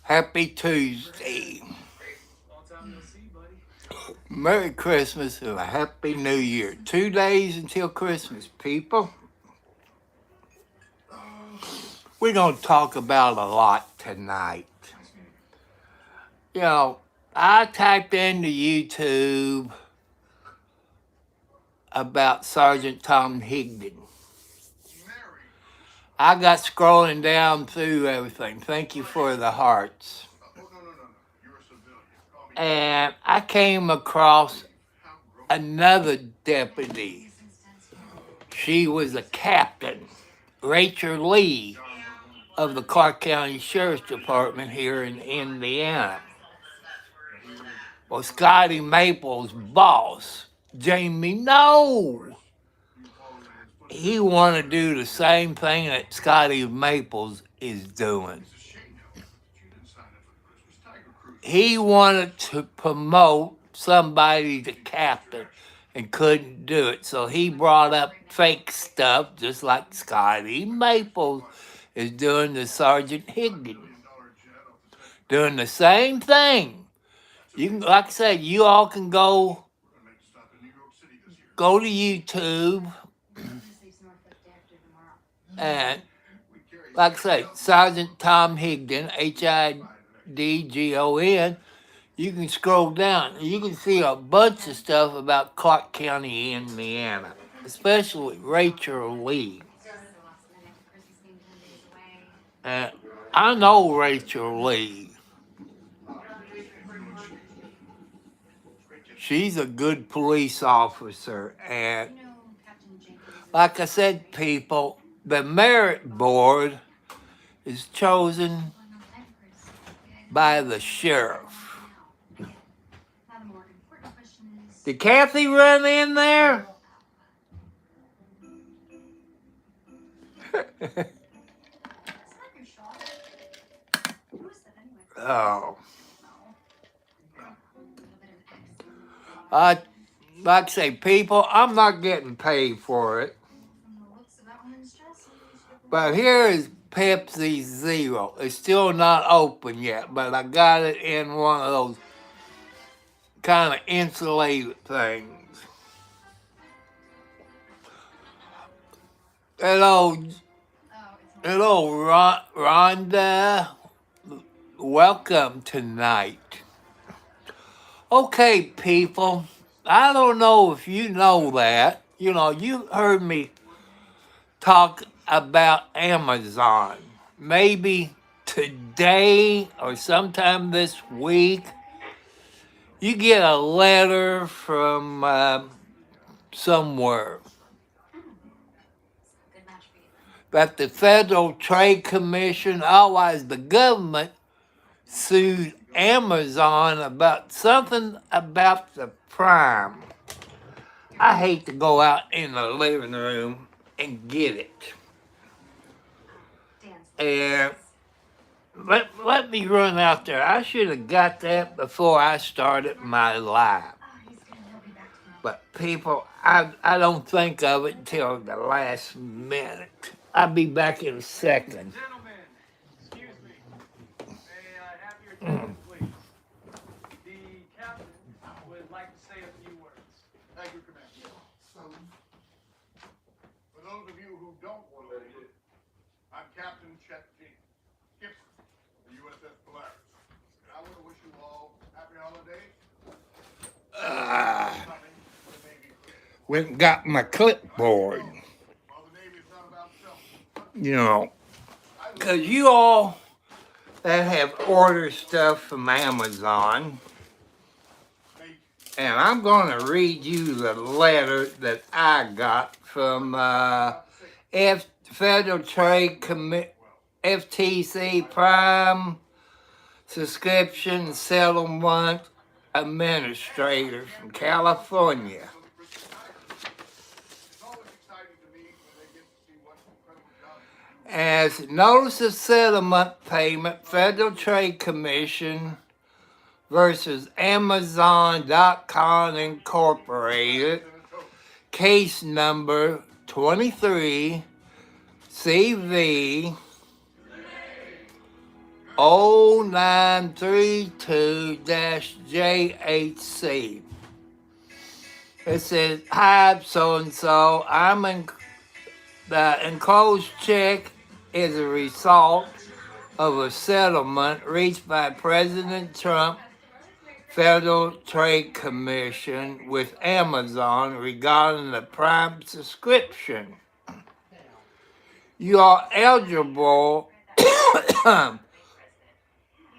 Happy Tuesday. Merry Christmas and a Happy New Year. 2 days until Christmas, people. We're going to talk about a lot tonight. You know, I typed into YouTube about Sergeant Tom Higdon. I got scrolling down through everything. Thank you for the hearts. And I came across another deputy. She was a captain, Rachel Lee, of the Clark County Sheriff's Department here in Indiana. Well, Scotty Maples' boss, Jamie Noel, he wanted to do the same thing that Scotty Maples is doing. He wanted to promote somebody to captain and couldn't do it. So he brought up fake stuff, just like Scotty Maples is doing to Sergeant Higdon. Doing the same thing. You can, like I said, you all can go to YouTube and, like I say, Sergeant Tom Higdon, Hidgon, you can scroll down and you can see a bunch of stuff about Clark County, Indiana, especially Rachel Lee. And I know Rachel Lee. She's a good police officer. And like I said, people, the merit board is chosen by the sheriff. Did Kathy run in there? Oh. Like I say, people, I'm not getting paid for it. But here is Pepsi Zero. It's still not open yet, but I got it in one of those kind of insulated things. Hello, Rhonda. Welcome tonight. Okay, people. I don't know if you know that. You know, you heard me talk about Amazon. Maybe today or sometime this week, you get a letter from somewhere that the Federal Trade Commission, otherwise the government, sued Amazon about something about the Prime. I hate to go out in the living room and get it. And let me run out there. I should have got that before I started my live. But people, I don't think of it until the last minute. I'll be back in a second. Gentlemen, excuse me. May I have your attention, please? The captain would like to say a few words. Thank you, Commander. For those of you who don't want to read it, I'm Captain Chet Gibson, the USS Polaris. And I want to wish you all happy holidays. Went and got my clipboard. You know, because you all that have ordered stuff from Amazon, and I'm going to read you the letter that I got from Federal Trade FTC Prime Subscription Settlement Administrator from California. As notice of settlement payment, Federal Trade Commission versus Amazon.com Incorporated, case number 23 CV 0932-JHC. It says, "Hi, so-and-so. The enclosed check is a result of a settlement reached by President Trump Federal Trade Commission with Amazon regarding the Prime subscription. You are eligible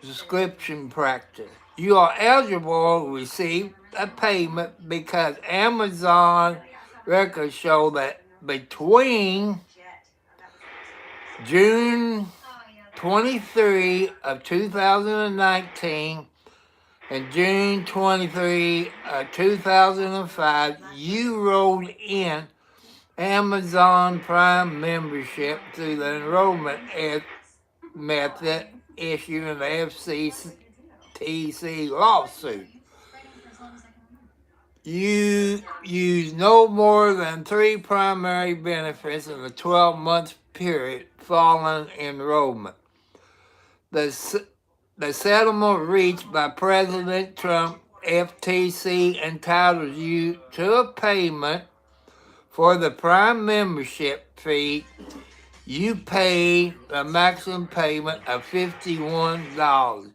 subscription practice. You are eligible to receive a payment because Amazon records show that between June 23 of 2019 and June 23 of 2005, you rolled in Amazon Prime membership through the enrollment method issued in the FCTC lawsuit. You use no more than 3 primary benefits in a 12-month period following enrollment. The settlement reached by President Trump FTC entitles you to a payment for the Prime membership fee. You pay a maximum payment of $51.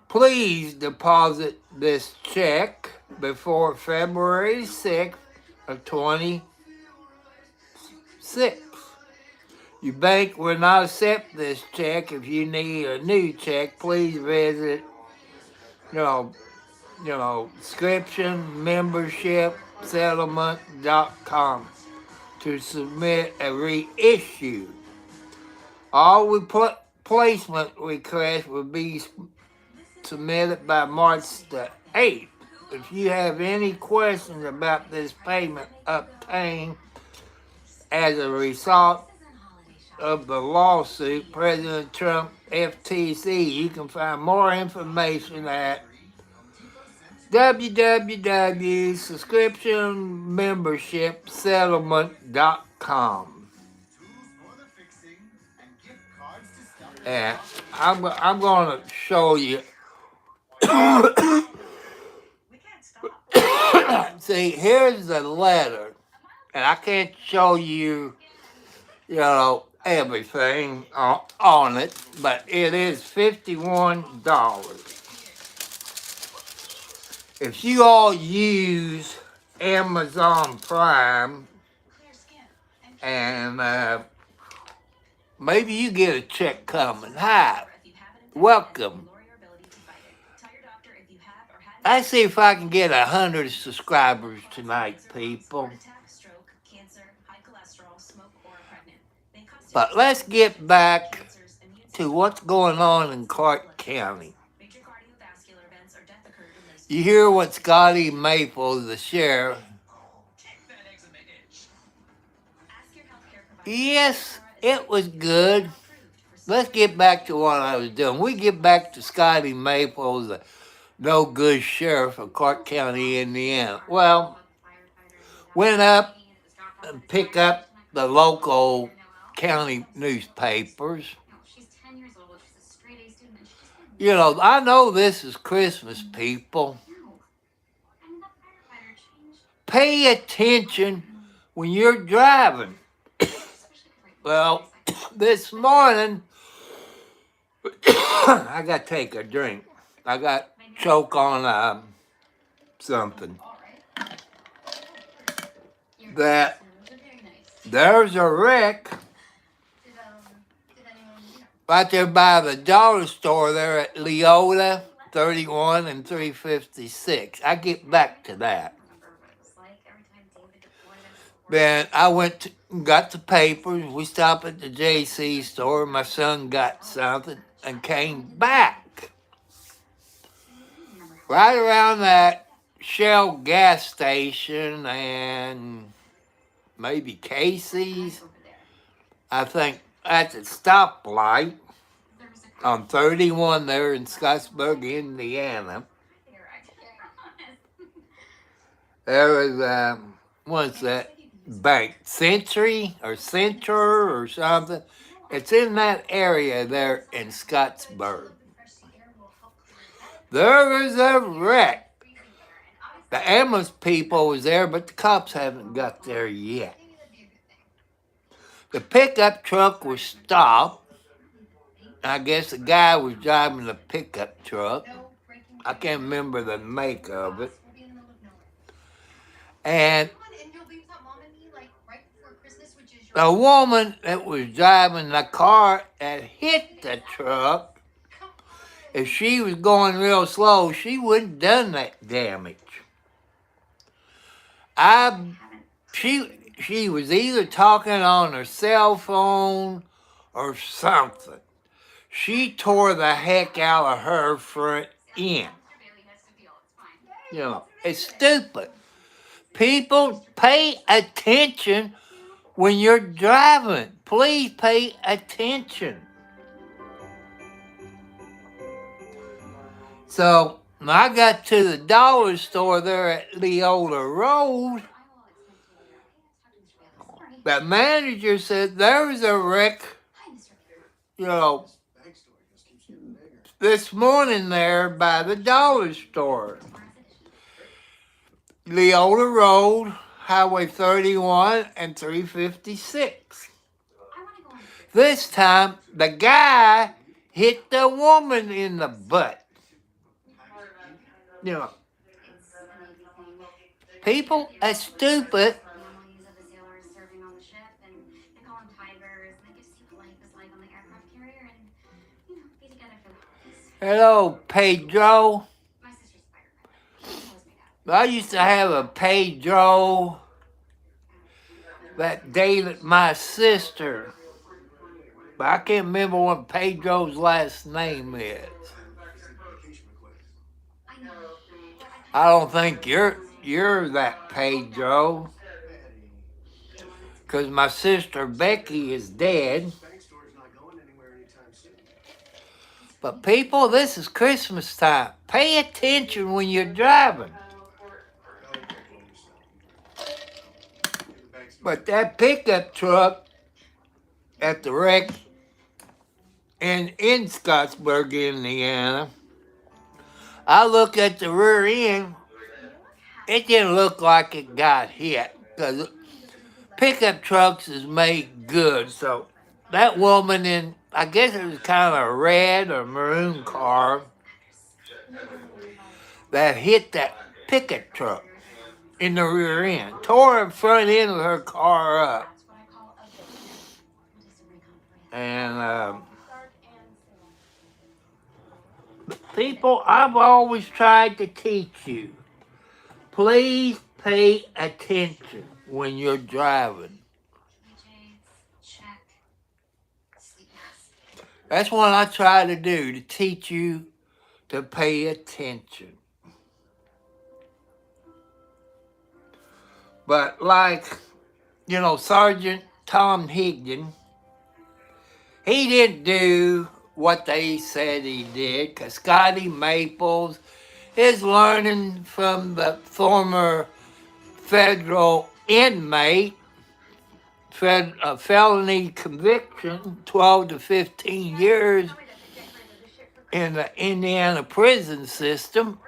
Please deposit this check before February 6th of 26. Your bank will not accept this check. If you need a new check, please visit, subscription membership settlement.com to submit a reissue. All replacement requests will be submitted by March the 8th. If you have any questions about this payment obtained as a result of the lawsuit, President Trump FTC, you can find more information at www.subscriptionmembershipsettlement.com. And I'm going to show you. See, here's the letter, and I can't show you, everything on it, but it is $51. If you all use Amazon Prime, and maybe you get a check coming. Hi, welcome. Let's see if I can get 100 subscribers tonight, people. But let's get back to what's going on in Clark County. You hear what Scotty Maples, the sheriff. Yes, it was good. Let's get back to what I was doing. We get back to Scotty Maples, the no good sheriff of Clark County, Indiana. Well, went up and picked up the local county newspapers. I know this is Christmas, people. Pay attention when you're driving. Well, this morning, I got to take a drink. I got choke on something. That there's a wreck right there by the dollar store there at Leota, 31 and 356. I get back to that. Then I got the papers. We stopped at the JC store. My son got something and came back. Right around that Shell gas station and maybe Casey's. I think at the stoplight on 31 there in Scottsburg, Indiana. There was, what's that bank? Century or Centur or something. It's in that area there in Scottsburg. There was a wreck. The ambulance people was there, but the cops haven't got there yet. The pickup truck was stopped. I guess the guy was driving the pickup truck. I can't remember the make of it. And the woman that was driving the car that hit the truck, if she was going real slow, she wouldn't have done that damage. She was either talking on her cell phone or something. She tore the heck out of her front end. You know, it's stupid. People, pay attention when you're driving. Please pay attention. So when I got to the dollar store there at Leola Road, the manager said there was a wreck, this morning there by the dollar store. Leola Road, Highway 31 and 356. This time, the guy hit the woman in the butt. People are stupid. Hello, Pedro. I used to have a Pedro that dated my sister, but I can't remember what Pedro's last name is. I don't think you're that Pedro, because my sister Becky is dead. But people, this is Christmas time. Pay attention when you're driving. But that pickup truck at the wreck in Scottsburg, Indiana, I look at the rear end, it didn't look like it got hit. Because pickup trucks is made good. So that woman in, I guess it was kind of a red or maroon car that hit that pickup truck in the rear end, tore the front end of her car up. And people, I've always tried to teach you, please pay attention when you're driving. That's what I try to do, to teach you to pay attention. But like, Sergeant Tom Higdon, he didn't do what they said he did, because Scotty Maples is learning from the former federal inmate, felony conviction, 12 to 15 years in the Indiana prison system.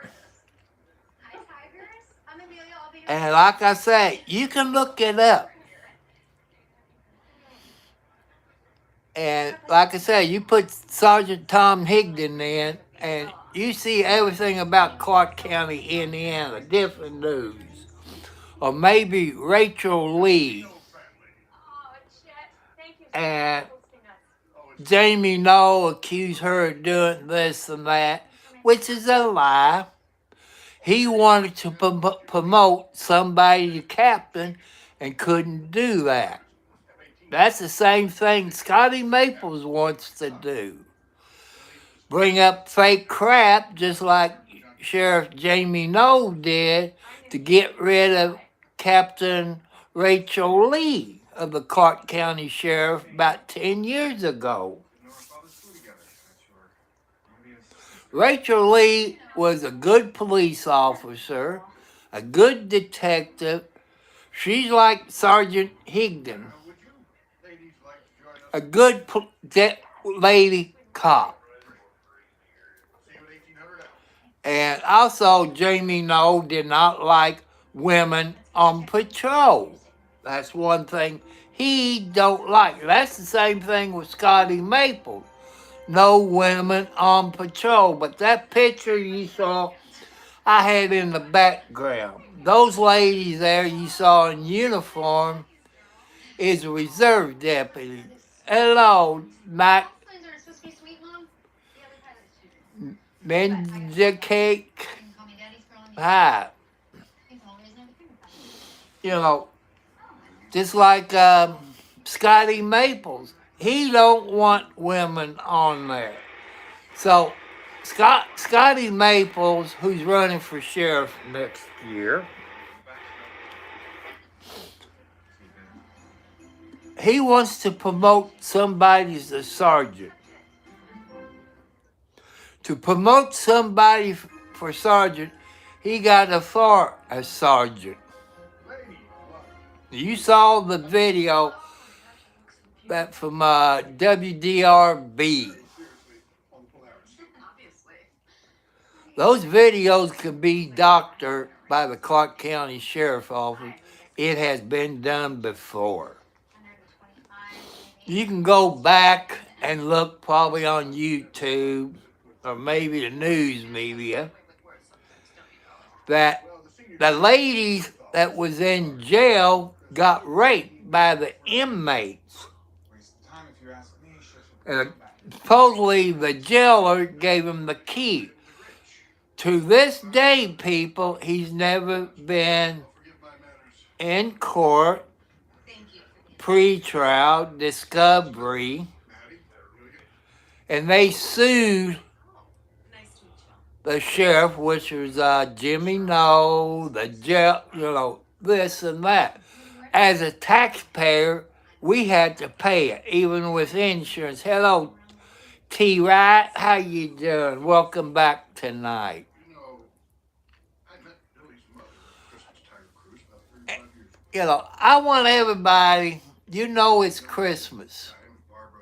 And like I say, you can look it up. And like I say, you put Sergeant Tom Higdon in, and you see everything about Clark County, Indiana, different news. Or maybe Rachel Lee and Jamie Knoll accused her of doing this and that, which is a lie. He wanted to promote somebody to captain and couldn't do that. That's the same thing Scotty Maples wants to do. Bring up fake crap just like Sheriff Jamie Knoll did to get rid of Captain Rachel Lee of the Clark County Sheriff about 10 years ago. Rachel Lee was a good police officer, a good detective. She's like Sergeant Higdon, a good lady cop. And also, Jamie Noel did not like women on patrol. That's one thing he don't like. That's the same thing with Scotty Maple. No women on patrol. But that picture you saw, I had in the background. Those ladies there you saw in uniform is a reserve deputy. Hello, Mac. Ninja Cake. Hi. You know, just like Scotty Maples. He don't want women on there. So Scotty Maples, who's running for sheriff next year, he wants to promote somebody as a sergeant. To promote somebody for sergeant, he got a for a sergeant. You saw the video that from WDRB. Those videos could be doctored by the Clark County Sheriff's Office. It has been done before. You can go back and look probably on YouTube or maybe the news media that the ladies that was in jail got raped by the inmates. And supposedly the jailer gave him the key. To this day, people, he's never been in court, pre-trial, discovery, and they sued the sheriff, which was Jimmy No, the jail, this and that. As a taxpayer, we had to pay it, even with insurance. Hello, T. Wright, how you doing? Welcome back tonight. I want everybody, it's Christmas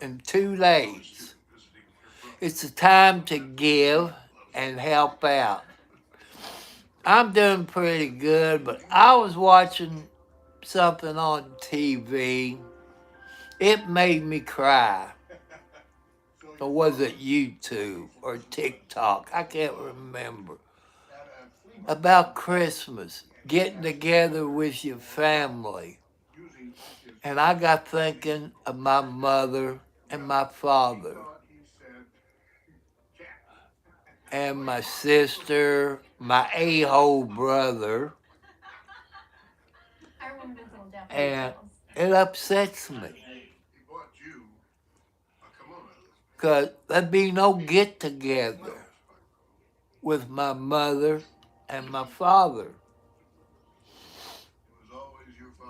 in 2 days. It's a time to give and help out. I'm doing pretty good, but I was watching something on TV. It made me cry. Or was it YouTube or TikTok? I can't remember. About Christmas, getting together with your family. And I got thinking of my mother and my father. And my sister, my a-hole brother. And it upsets me. Because there'd be no get-together with my mother and my father.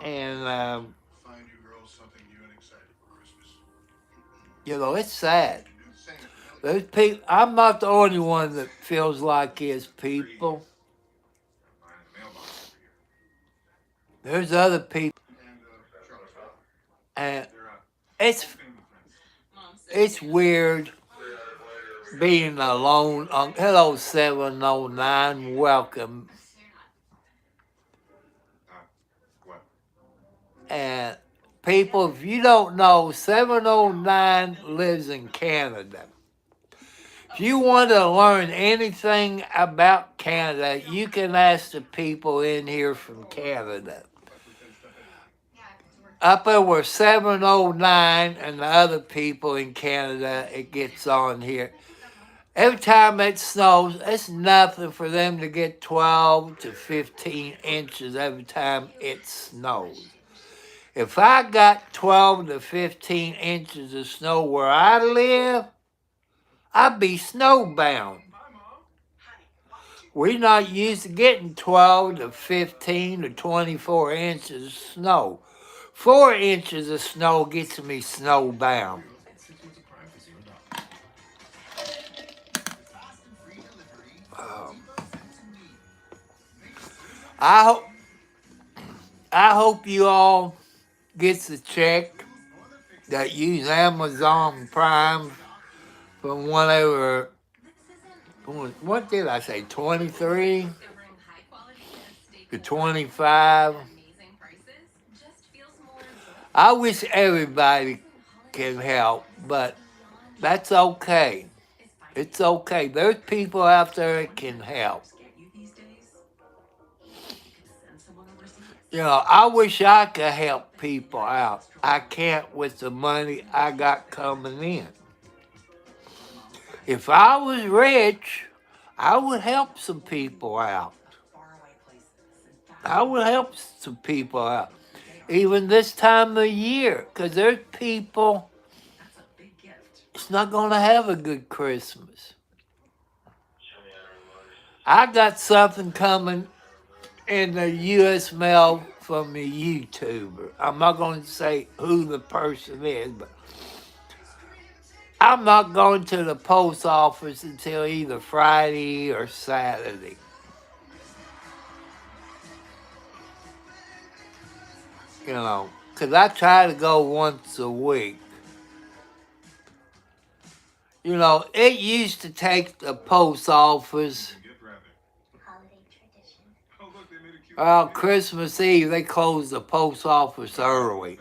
And, it's sad. Those people, I'm not the only one that feels like his people. There's other people. And it's weird being alone. Hello, 709. Welcome. And people, if you don't know, 709 lives in Canada. If you want to learn anything about Canada, you can ask the people in here from Canada. Up there were 709 and the other people in Canada, it gets on here. Every time it snows, it's nothing for them to get 12 to 15 inches every time it snows. If I got 12 to 15 inches of snow where I live, I'd be snowbound. We're not used to getting 12 to 15 to 24 inches of snow. 4 inches of snow gets me snowbound. I hope you all get the check that use Amazon Prime from whatever what did I say, 23 to 25? I wish everybody can help, but that's okay. It's okay. There's people out there that can help. You know, I wish I could help people out. I can't with the money I got coming in. If I was rich, I would help some people out. I would help some people out. Even this time of year, because there's people, it's not going to have a good Christmas. I got something coming in the U.S. mail from a YouTuber. I'm not going to say who the person is, but I'm not going to the post office until either Friday or Saturday. You know, because I try to go once a week. You know, it used to take the post office. Well, Christmas Eve, they closed the post office early.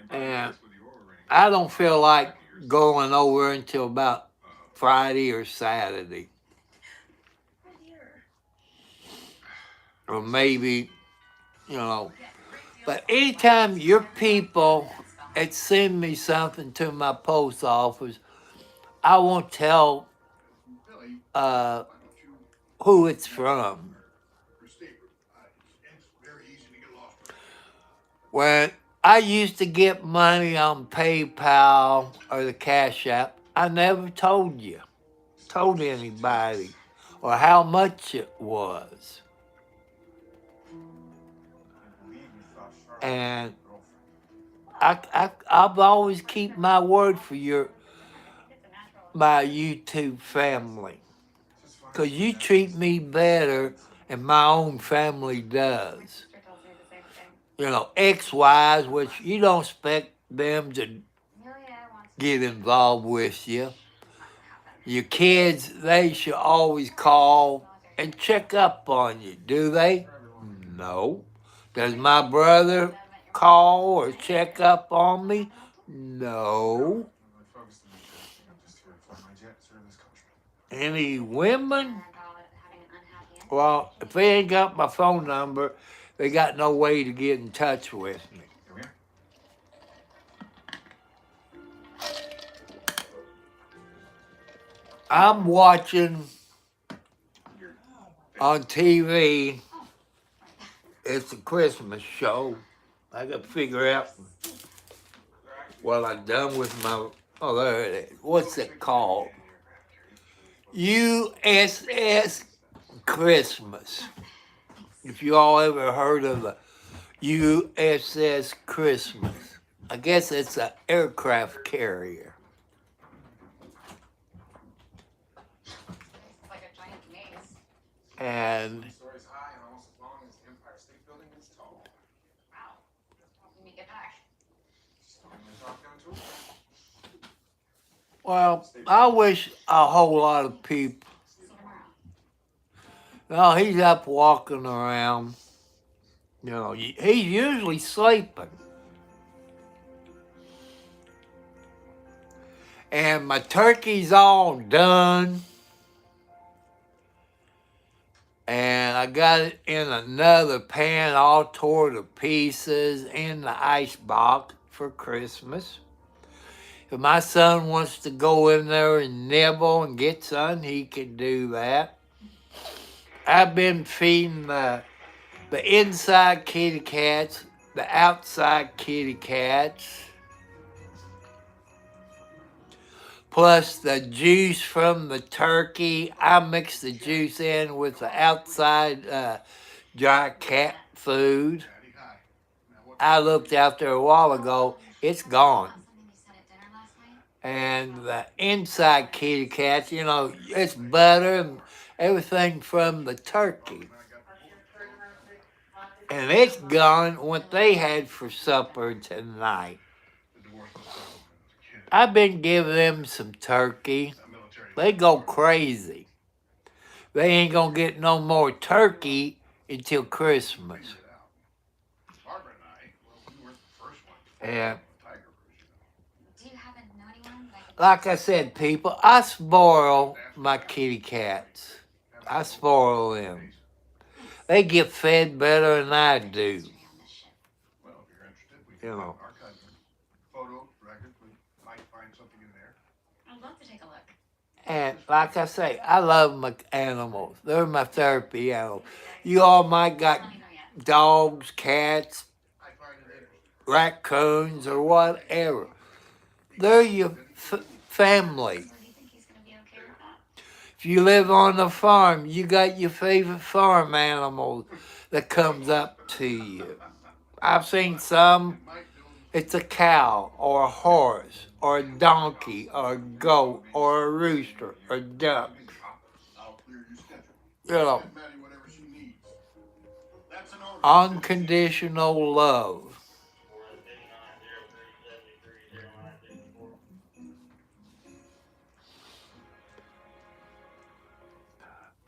And I don't feel like going over until about Friday or Saturday. Or maybe, you know. But anytime your people that send me something to my post office, I won't tell who it's from. When I used to get money on PayPal or the Cash App, I never told anybody, or how much it was. And I've always keep my word for my YouTube family. Because you treat me better than my own family does. You know, ex-wives, which you don't expect them to get involved with you. Your kids, they should always call and check up on you, do they? No. Does my brother call or check up on me? No. Any women? Well, if they ain't got my phone number, they got no way to get in touch with me. I'm watching on TV. It's a Christmas show. I got to figure out what I've done with my. Oh, there it is. What's it called? USS Christmas. If you all ever heard of the USS Christmas, I guess it's an aircraft carrier. And well, I wish a whole lot of people. No, he's up walking around. You know, he's usually sleeping. And my turkey's all done. And I got it in another pan all tore to pieces in the ice box for Christmas. If my son wants to go in there and nibble and get some, he can do that. I've been feeding the inside kitty cats, the outside kitty cats, plus the juice from the turkey. I mix the juice in with the outside dry cat food. I looked out there a while ago. It's gone. And the inside kitty cats, you know, it's butter and everything from the turkey. And it's gone what they had for supper tonight. I've been giving them some turkey. That military. They go crazy. They ain't gonna get no more turkey until Christmas. Figured it out. Barbara and I, well, we weren't the first one to Yeah. Tiger Cruise, you know. Do you have a naughty one? Like I said, people, I spoil my kitty cats. I spoil them. They get fed better than I do. Well, if you're interested, we can You know. archive them. Photos, records, we might find something in there. I'd love to take a look. And like I say, I love my animals. They're my therapy animals. You all might got Let me know yet. dogs, cats, I find it interesting. raccoons, or whatever. They're your family. So do you think he's gonna be okay with that? If you live on the farm, you got your favorite farm animal that comes up to you. I've seen some, Might do it's a cow or a horse or a donkey or a goat or a rooster or a duck. I'll clear your schedule. You know, Send Maddie whatever she needs. That's an order. unconditional love.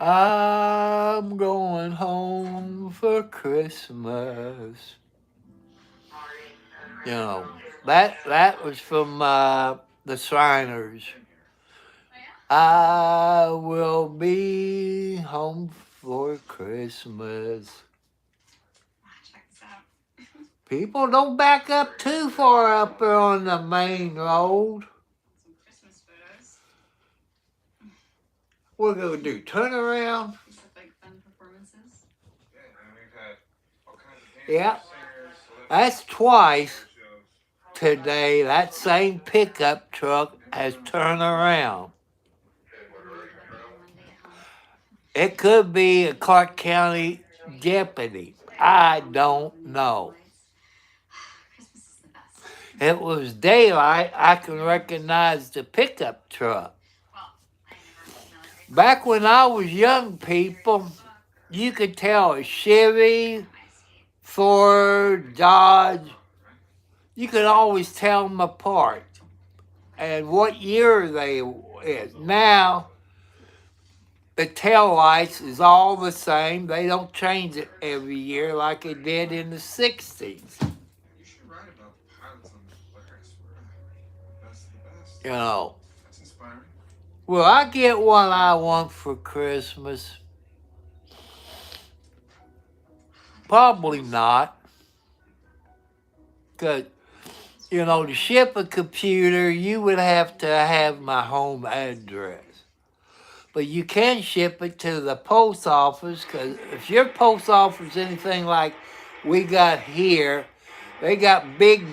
I'm going home for Christmas. You know, that was from the Shriners. I will be home for Christmas. Wow, check this out. People, don't back up too far up there on the main road. Some Christmas photos. What are we gonna do? Turn around? These look like fun performances. Yeah, and we've had all kinds of Yeah. singers, That's twice shows. today. That same pickup truck has turned around. Monday at home. It could be a Clark County deputy. I don't know. Christmas is the best. It was daylight. I can recognize the pickup truck. Well, I never smell it. Back when I was young, people, you could tell a Chevy, Ford, Dodge. You could always tell them apart and what year they is. Now, the tail lights is all the same. They don't change it every year like it did in the 60s. You should write about the pilots on the Polaris. We're the best of the best. You know. That's inspiring. Will I get what I want for Christmas? Probably not. Because, you know, to ship a computer, you would have to have my home address. But you can ship it to the post office, because if your post office is anything like we got here, they got big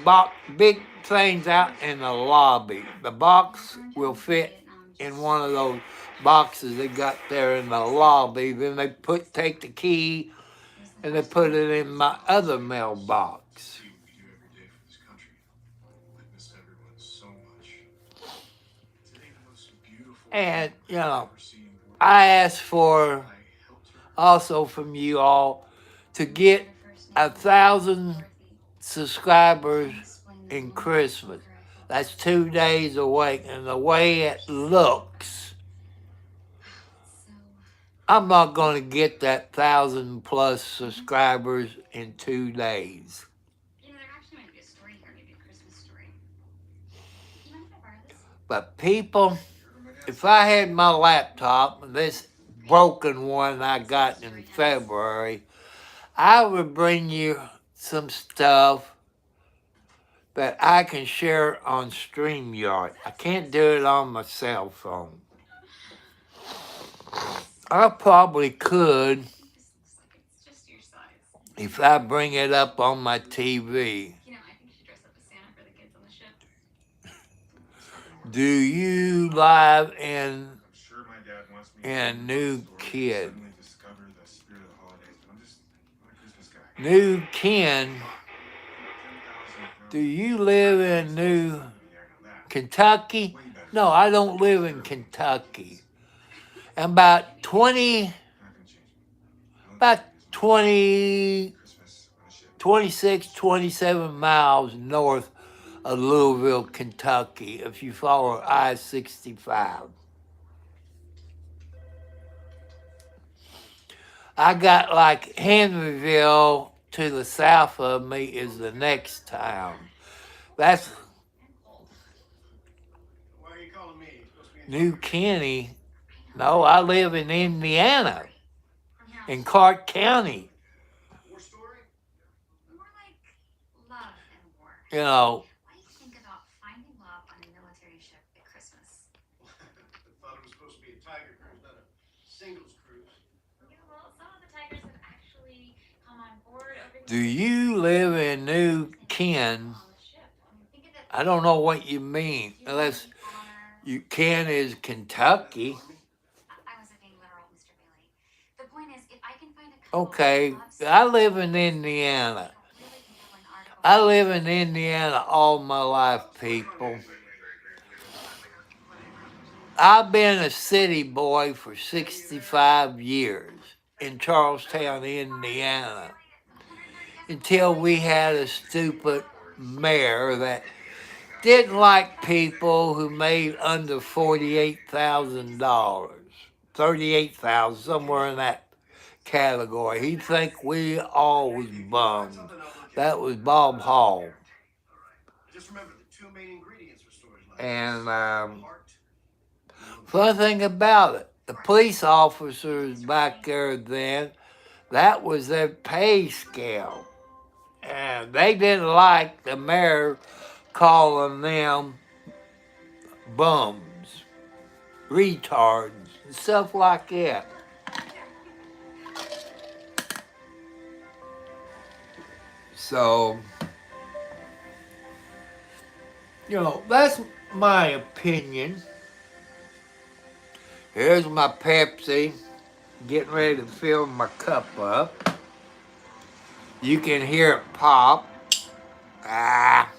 things out in the lobby. The box will fit in one of those boxes they got there in the lobby. Then they take the key and they put it in my other mailbox. See what we do every day for this country. Witness everyone so much. Today the most beautiful And, you know, I've ever seen. I asked for I helped her. also from you all to get 1,000 subscribers in Christmas. That's 2 days away, and the way it looks, I'm not going to get that 1,000 plus subscribers in 2 days. You know, there actually might be a story here, maybe a Christmas story. You mind if I borrow this? But people, if I had my laptop, this broken one I got in February, I would bring you some stuff that I can share on StreamYard. I can't do it on my cell phone. I probably could This looks like it's just your size. if I bring it up on my TV. You know, I think you should dress up as Santa for the kids on the ship. Do you live in I'm sure my dad wants me in a new kid? suddenly discover the spirit of the holidays, but I'm just not a Christmas guy. New Ken? 10,000 Do you live in New there, now that. Kentucky? Way better. No, I don't live in Kentucky. I'm about 20, Not gonna change it. about 20, Christmas on a ship. 26, 27 miles north of Louisville, Kentucky, if you follow I-65. I got like Henryville to the south of me is the next town. That's Why are you calling me? You're supposed to be in New Tucker. Kenny. No, I live in Indiana, From here on in Clark County. War story? more like love and war. You know, What do you think about finding love on a military ship at Christmas? I thought it was supposed to be a tiger cruise, not a singles cruise. Yeah, well, some of the tigers have actually come on board over the do you live in New Ken? on the ship. I mean, think of it. I don't know what you mean, You unless really honor. you Ken is Kentucky. I wasn't being literal, Mr. Bailey. The point is, if I can find a couple Okay, who loves I you, live in Indiana. a really compelling article. I live in Indiana all my life, people. I've been a city boy for 65 years in Charlestown, Indiana, until we had a stupid mayor that didn't like people who made under $48,000, 38,000, somewhere in that category. He'd think we all was bums. That was Bob Hall. I just remember the two main ingredients for stories like And this. Heart. fun thing about it, the police officers back there then, that was their pay scale. And they didn't like the mayor calling them bums, retards, and stuff like that. So, that's my opinion. Here's my Pepsi, getting ready to fill my cup up. You can hear it pop. Ah.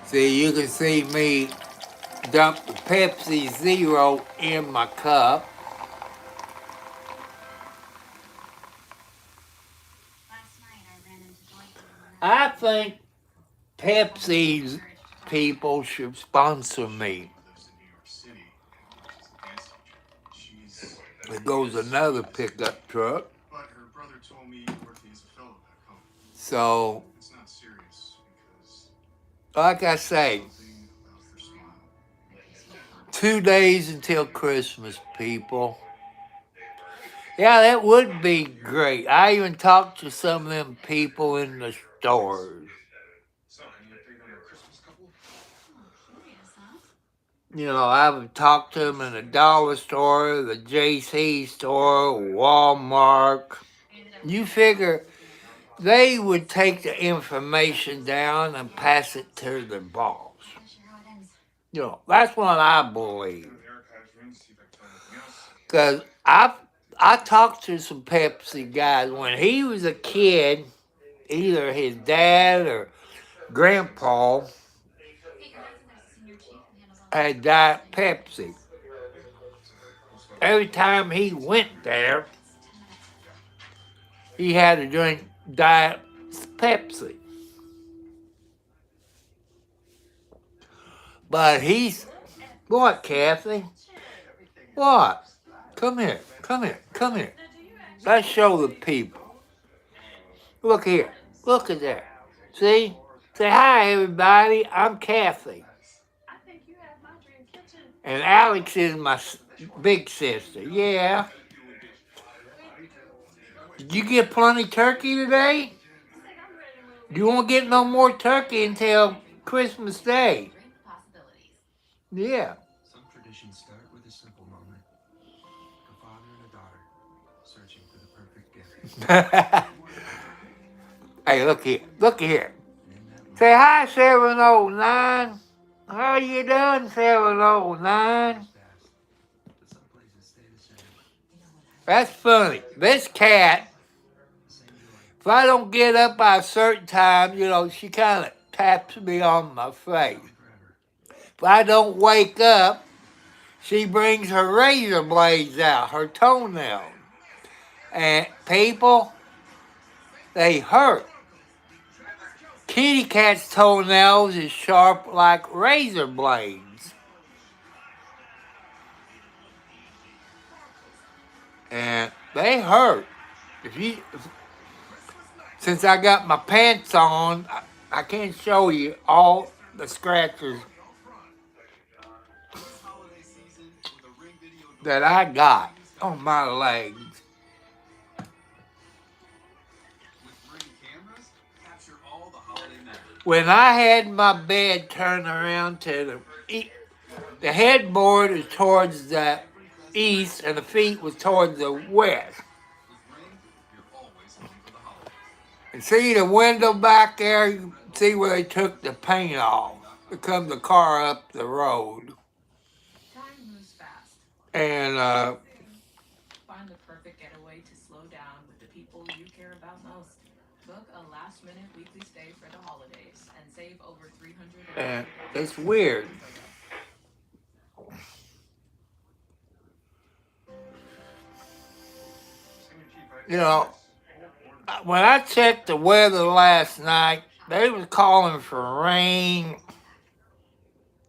See, you can see me dump the Pepsi Zero in my cup. Last night I ran into Joyce. I think Pepsi's people should sponsor me. Lives in New York City. She's a dance teacher. There goes another pickup truck. But her brother told me Dorothy is a fellow back home. So, It's not serious because like I say, something about her smile. 2 days until Christmas, people. Yeah, that would be great. I even talked to some of them people in the stores. So, any update on our Christmas couple? Curious, huh? I've talked to them in the dollar store, the JC store, Walmart. You figure they would take the information down and pass it to their boss. Not sure how it ends. That's what I believe. Eric has room to see if I can find anything else. Because I talked to some Pepsi guys when he was a kid, either his dad or grandpa Hey, your husband, there's a senior chief who handles all had Diet Pepsi. Every time he went there, he had to drink Diet Pepsi. But he's... What, Kathy? What? Come here. Let's show the people. Look here. Look at that. See? Say hi, everybody. I'm Kathy. I think you have my dream kitchen. And Alex is my big sister. Yeah. Did you get plenty turkey today? I think I'm ready to move. You won't get no more turkey until Christmas Day. great possibilities. Yeah. Some traditions start with a simple moment. A father and a daughter searching for the perfect gift. Hey, look here. Look here. And in that moment, Say hi, 709. How you doing, 709? fast, but some places stay the same. That's funny. This cat, The same joy. if I don't get up by a certain time, she kind of taps me on my face. Forever. If I don't wake up, she brings her razor blades out, her toenails. And people, they hurt. Kitty cat's toenails is sharp like razor blades. And they hurt. Since I got my pants on, I can't show you all the scratches that I got on my legs. When I had my bed turned around to the headboard is towards the east and the feet was towards the west. And see the window back there, you can see where they took the paint off. There comes the car up the road. Time moves fast. And Find the perfect getaway to slow down with the people you care about most. Book a last-minute weekly stay for the holidays and save over $300. and it's weird. You know, when I checked the weather last night, they was calling for rain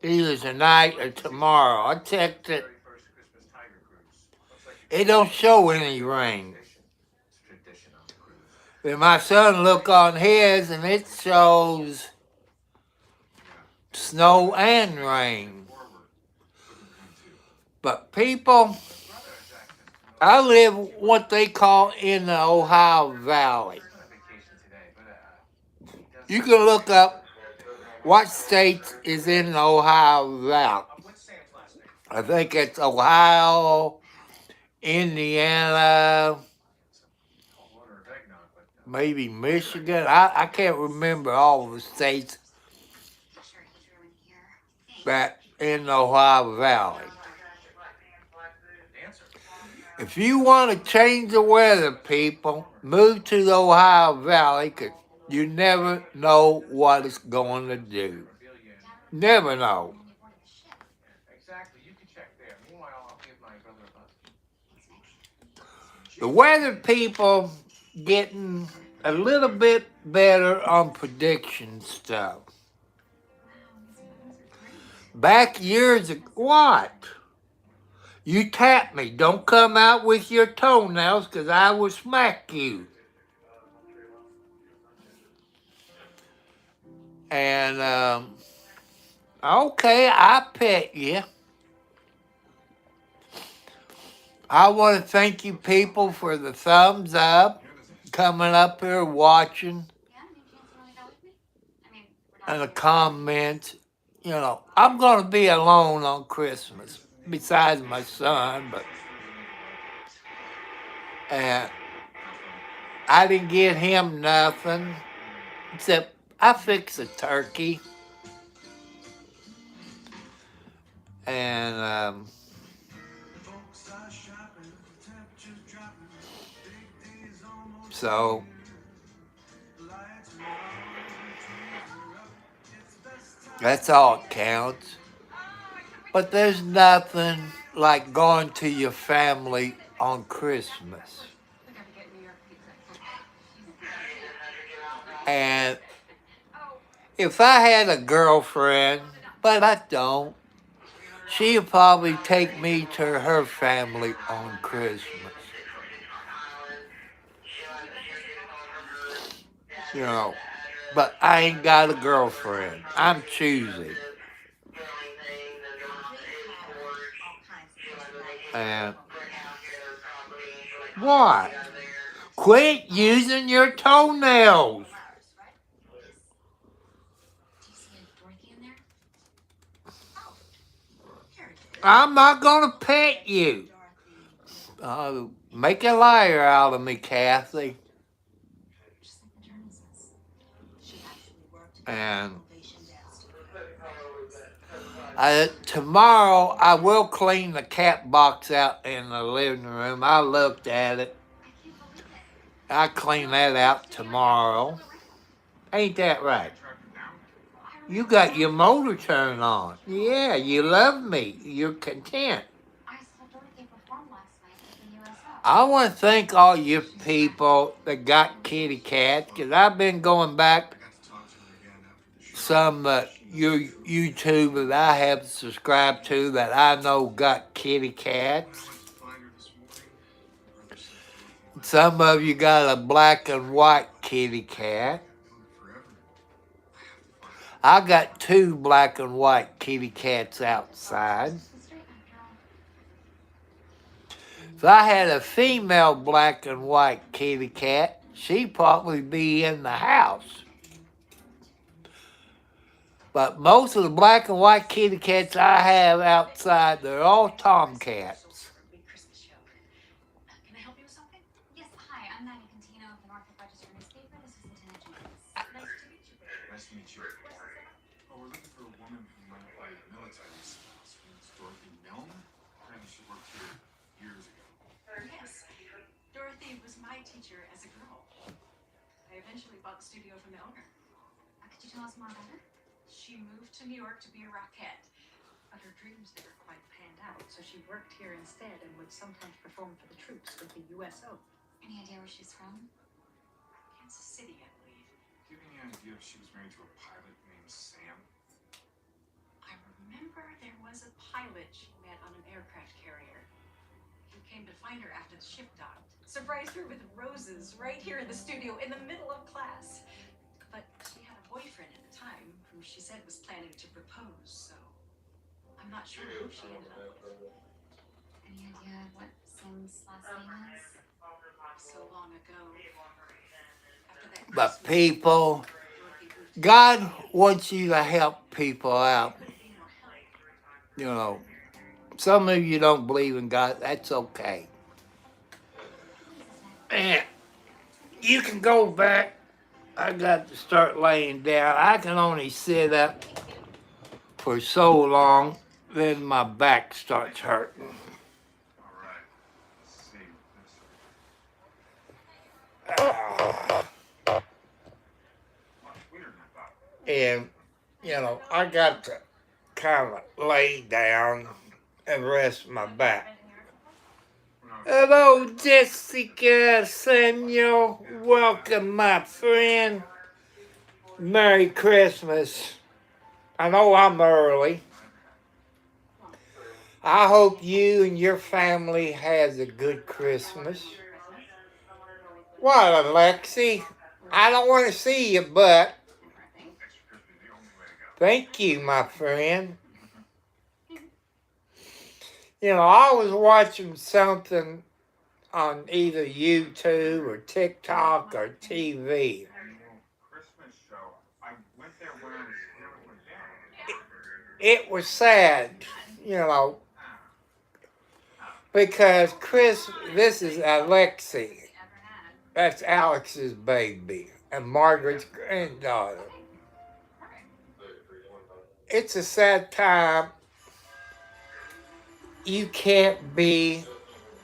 either tonight or tomorrow. I checked it. It don't show any rain. Then my son looked on his and it shows snow and rain. But people, I live what they call in the Ohio Valley. You can look up what state is in the Ohio Valley. I think it's Ohio, Indiana, maybe Michigan. I can't remember all the states that in the Ohio Valley. If you want to change the weather, people, move to the Ohio Valley because you never know what it's going to do. Never know. Exactly. You can check there. Meanwhile, I'll give my brother a buzz. The weather people getting a little bit better on prediction stuff. Back years ago, what? You tap me. Don't come out with your toenails because I will smack you. And, okay, I pet you. I want to thank you people for the thumbs up, coming up here watching, and the comments. You know, I'm going to be alone on Christmas, besides my son, but and I didn't get him nothing, except I fixed a turkey. And so that's all it counts. But there's nothing like going to your family on Christmas. And if I had a girlfriend, but I don't, she'd probably take me to her family on Christmas. You know, but I ain't got a girlfriend. I'm choosy. And what? Quit using your toenails. I'm not going to pet you. Make a liar out of me, Kathy. And tomorrow I will clean the cat box out in the living room. I looked at it. I'll clean that out tomorrow. Ain't that right? You got your motor turned on. Yeah, you love me. You're content. I want to thank all you people that got kitty cats, because I've been going back I got to talk to her again after the show. some YouTube that I have subscribed to that I know got kitty When I cats. went to find her this morning, my brother said Dorothy left. Some of you got a black and white kitty cat. I've known her forever. I have to find her. I got 2 black and white kitty cats outside. If I had a female black and white kitty cat, she'd probably be in the house. But most of the black and white kitty cats I have outside, they're all tomcats. Christmas show. Can I help you with something? Yes, hi, I'm Maddie Contino of the Norfolk Register newspaper. This is Lieutenant Jenkins. Nice to meet you. Nice to meet you. Oh, we're looking for a woman who might play military spouse. It's Dorothy Milne. Apparently she worked here years ago. Yes. Dorothy was my teacher as a girl. I eventually bought the studio from the owner. Could you tell us more about her? She moved to New York to be a rockette, but her dreams never quite panned out, so she worked here instead and would sometimes perform for the troops with the USO. Any idea where she's from? Kansas City, I believe. Do you have any idea if she was married to a pilot named Sam? I remember there was a pilot she met on an aircraft carrier. He came to find her after the ship docked. Surprised her with roses right here in the studio in the middle of class. But she had a boyfriend at the time who she said was planning to propose, so I'm not sure who she ended up with. Any idea what Sam's last name is? So long ago. After that But Christmas, people, Dorothy moved to God wants you to help people out. You know, some of you don't believe in God. That's okay. And you can go back. I got to start laying down. I can only sit up for so long, then my back starts hurting. All right. Let's see. Much weirder than I thought. And, you know, I got to kind of lay down and rest my back. Hello, Jessica Samuel. Welcome, my friend. Merry Christmas. I know I'm early. I hope you and your family has a good Christmas. What, Alexi? I don't want to see your butt. Extra crispy is the only way to go. Thank you, my friend. You know, I was watching something on either YouTube or TikTok or TV. Christmas show. I went there when I was down. It was sad, you know, because this is Alexi. That's Alex's baby and Margaret's granddaughter. It's a sad time. You can't be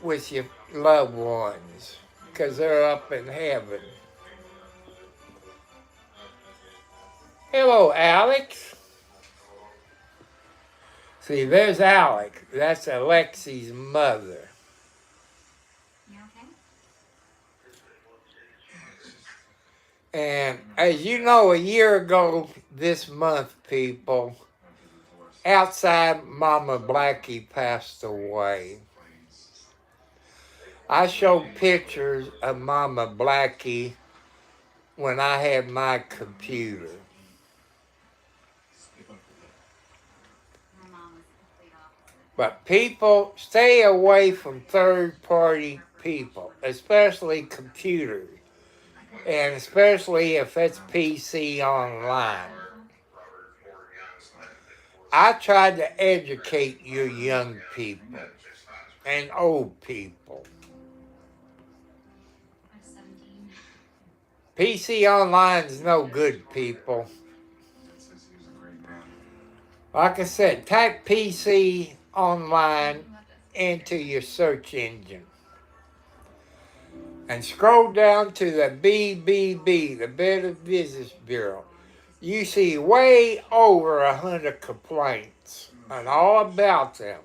with your loved ones because they're up in heaven. Hello, Alex. See, there's Alex. That's Alexi's mother. You okay? And as you know, a year ago this month, people, outside Mama Blackie passed away. I showed pictures of Mama Blackie when I had my computer. My mom was the complete opposite. But people, stay away from third-party people, especially computers, and especially if it's PC online. I tried to educate your young people and old people. I'm 17. PC online is no good, people. Dad says he was a great man. Like I said, type PC online into your search engine. And scroll down to the BBB, the Better Business Bureau. You see way over 100 complaints and all about them.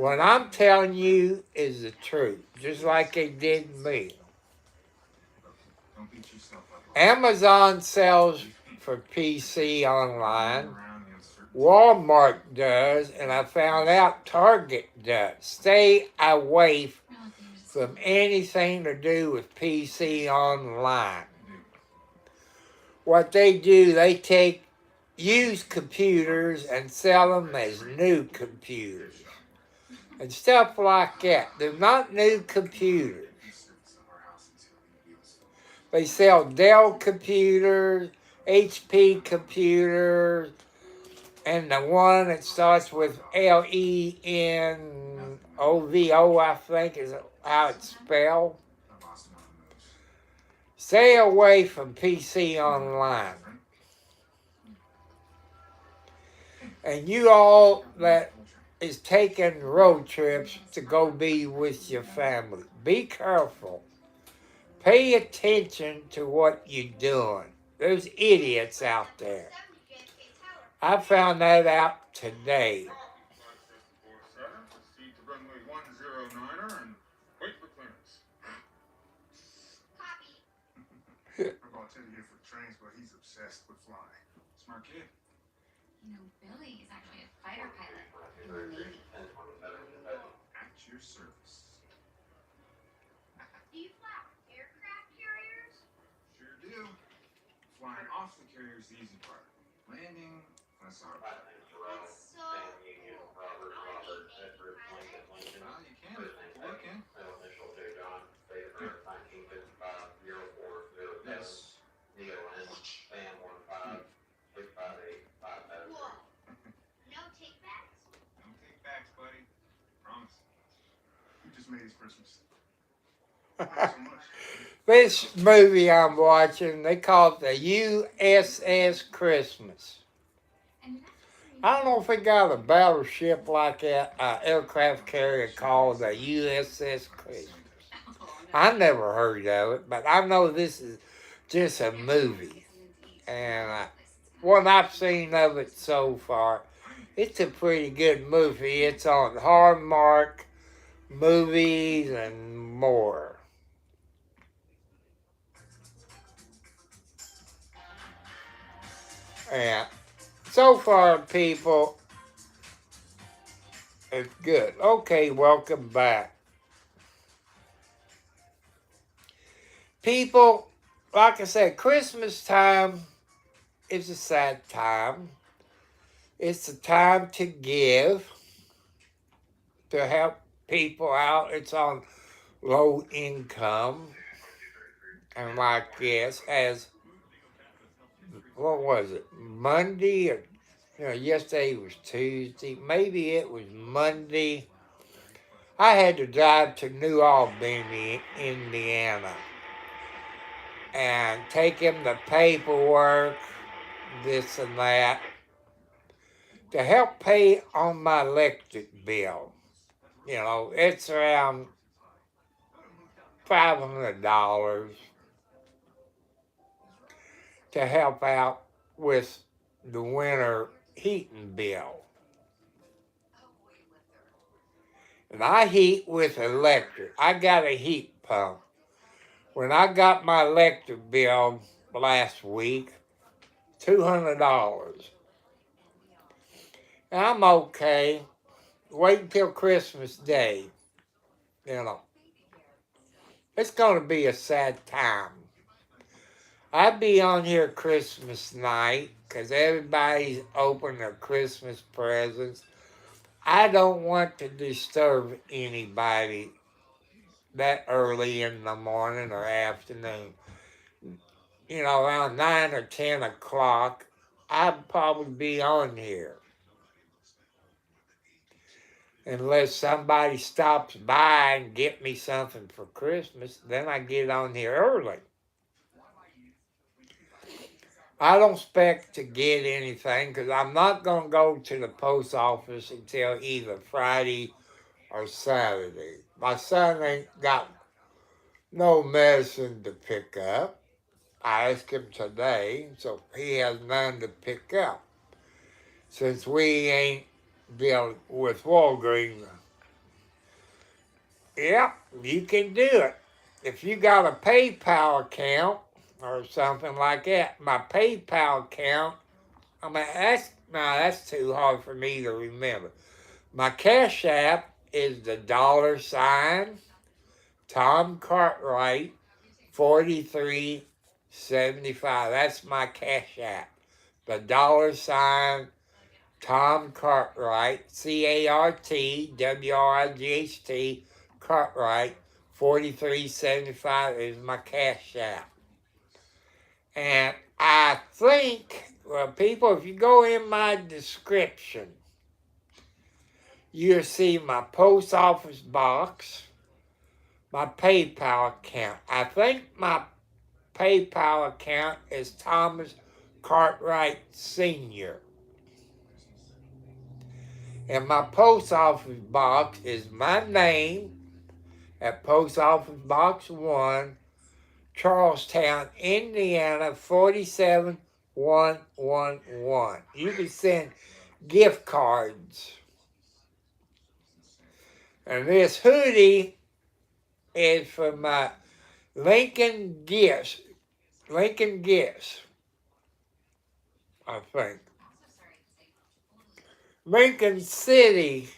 What I'm telling you is the truth, just like they did me. Don't beat yourself up. Amazon sells for PC online. Around the uncertainty. Walmart does, and I found out Target does. Stay away from anything to do with PC online. What they do, they take used computers and sell them as new computers and stuff like that. They're not new computers. They sell Dell computers, HP computers, and the one that starts with LENOVO, I think is how it's spelled. Stay away from PC online. And you all that is taking road trips to go be with your family, be careful. Pay attention to what you're doing. There's idiots out there. I found that out today. Proceed to runway 109er and wait for clearance. I brought Teddy here for trains, but he's obsessed with flying. Smart kid. You know, Billy is actually a fighter pilot in the Navy. At your service. Do you fly aircraft carriers? Sure do. Flying off the carrier's the easy part. Landing, that's our part. That's so cool. Well, you can. Work in. Yes. Cool. No take-backs? Don't take backs, buddy. Promise. Who just made his Christmas? Thank you so much. This movie I'm watching, they call it the USS Christmas. And did that just say I don't know if it got a battleship like that, aircraft carrier called the USS Christmas. I never heard of it, but I know this is just a movie. And what I've seen of it so far, it's a pretty good movie. It's on Hallmark Movies and more. And so far, people, it's good. Okay, welcome back. People, like I said, Christmas time is a sad time. It's a time to give, to help people out. It's on low income. And like this, as, what was it, Monday? Or, yesterday was Tuesday. Maybe it was Monday. I had to drive to New Albany, Indiana, and take him the paperwork, this and that, to help pay on my electric bill. It's around $500 to help out with the winter heating bill. And I heat with electric. I got a heat pump. When I got my electric bill last week, $200. And I'm okay. Wait until Christmas Day. It's going to be a sad time. I'll be on here Christmas night because everybody's opening their Christmas presents. I don't want to disturb anybody that early in the morning or afternoon. Around 9 or 10 o'clock, I'd probably be on here. Unless somebody stops by and get me something for Christmas, then I get on here early. I don't expect to get anything because I'm not going to go to the post office until either Friday or Saturday. My son ain't got no medicine to pick up. I asked him today, so he has none to pick up. Since we ain't dealing with Walgreens Yep, you can do it. If you got a PayPal account or something like that, my PayPal account, I mean, that's too hard for me to remember. My Cash App is the $ Tom Cartwright 4375. That's my Cash App. The $ Tom Cartwright, CARTWRIGHT, Cartwright 4375 is my Cash App. And I think, well, people, if you go in my description, you'll see my post office box, my PayPal account. I think my PayPal account is Thomas Cartwright Sr. And my post office box is my name at Post Office Box 1, Charlestown, Indiana 47111. You can send gift cards. And this hoodie is from Lincoln Gifts. Lincoln Gifts, I think. Lincoln City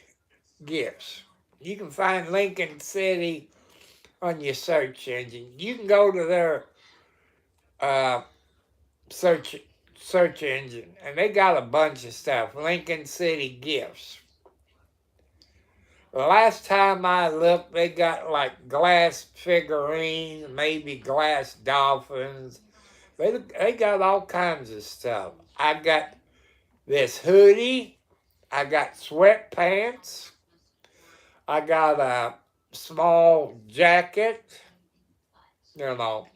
Gifts. You can find Lincoln City on your search engine. You can go to their search engine, and they got a bunch of stuff. Lincoln City Gifts. The last time I looked, they got like glass figurines, maybe glass dolphins. They got all kinds of stuff. I got this hoodie. I got sweatpants. I got a small jacket. You know,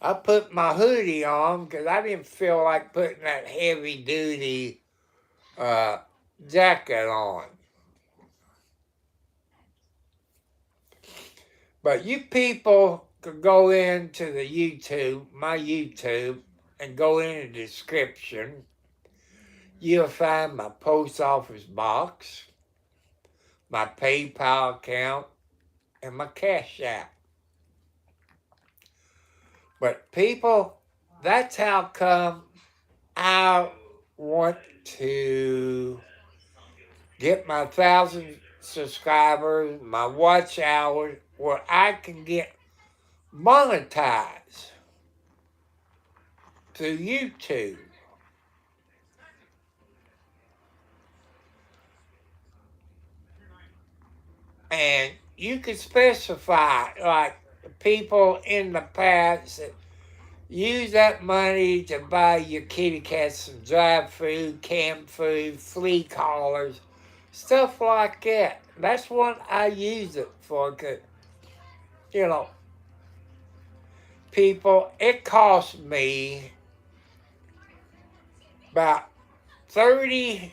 I put my hoodie on because I didn't feel like putting that heavy duty jacket on. But you people could go into the YouTube, my YouTube, and go in the description. You'll find my post office box, my PayPal account, and my Cash App. But people, that's how come I want to get my 1,000 subscribers, my watch hours, where I can get monetized through YouTube. And you can specify, like people in the past that use that money to buy your kitty cats some dry food, canned food, flea collars, stuff like that. That's what I use it for, because, you know, people, it cost me about $30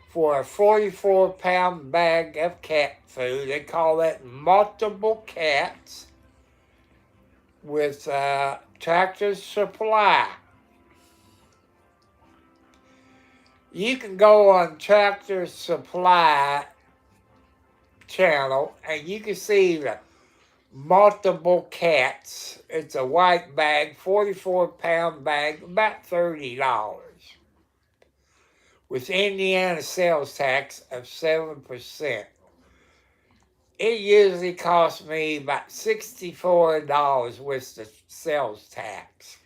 for a 44-pound bag of cat food. They call that multiple cats with Tractor Supply. You can go on Tractor Supply channel and you can see the multiple cats. It's a white bag, 44-pound bag, about $30. With Indiana sales tax of 7%. It usually costs me about $64 with the sales tax.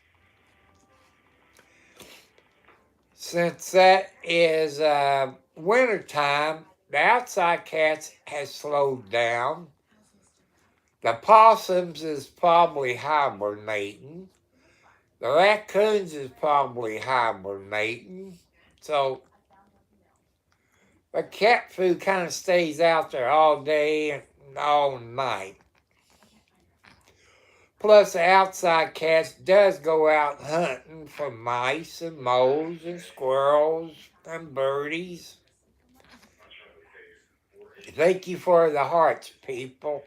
Since that is wintertime, the outside cats has slowed down. The possums is probably hibernating. The raccoons is probably hibernating. So the cat food kind of stays out there all day and all night. Plus, the outside cats does go out hunting for mice and moles and squirrels and birdies. Thank you for the hearts, people.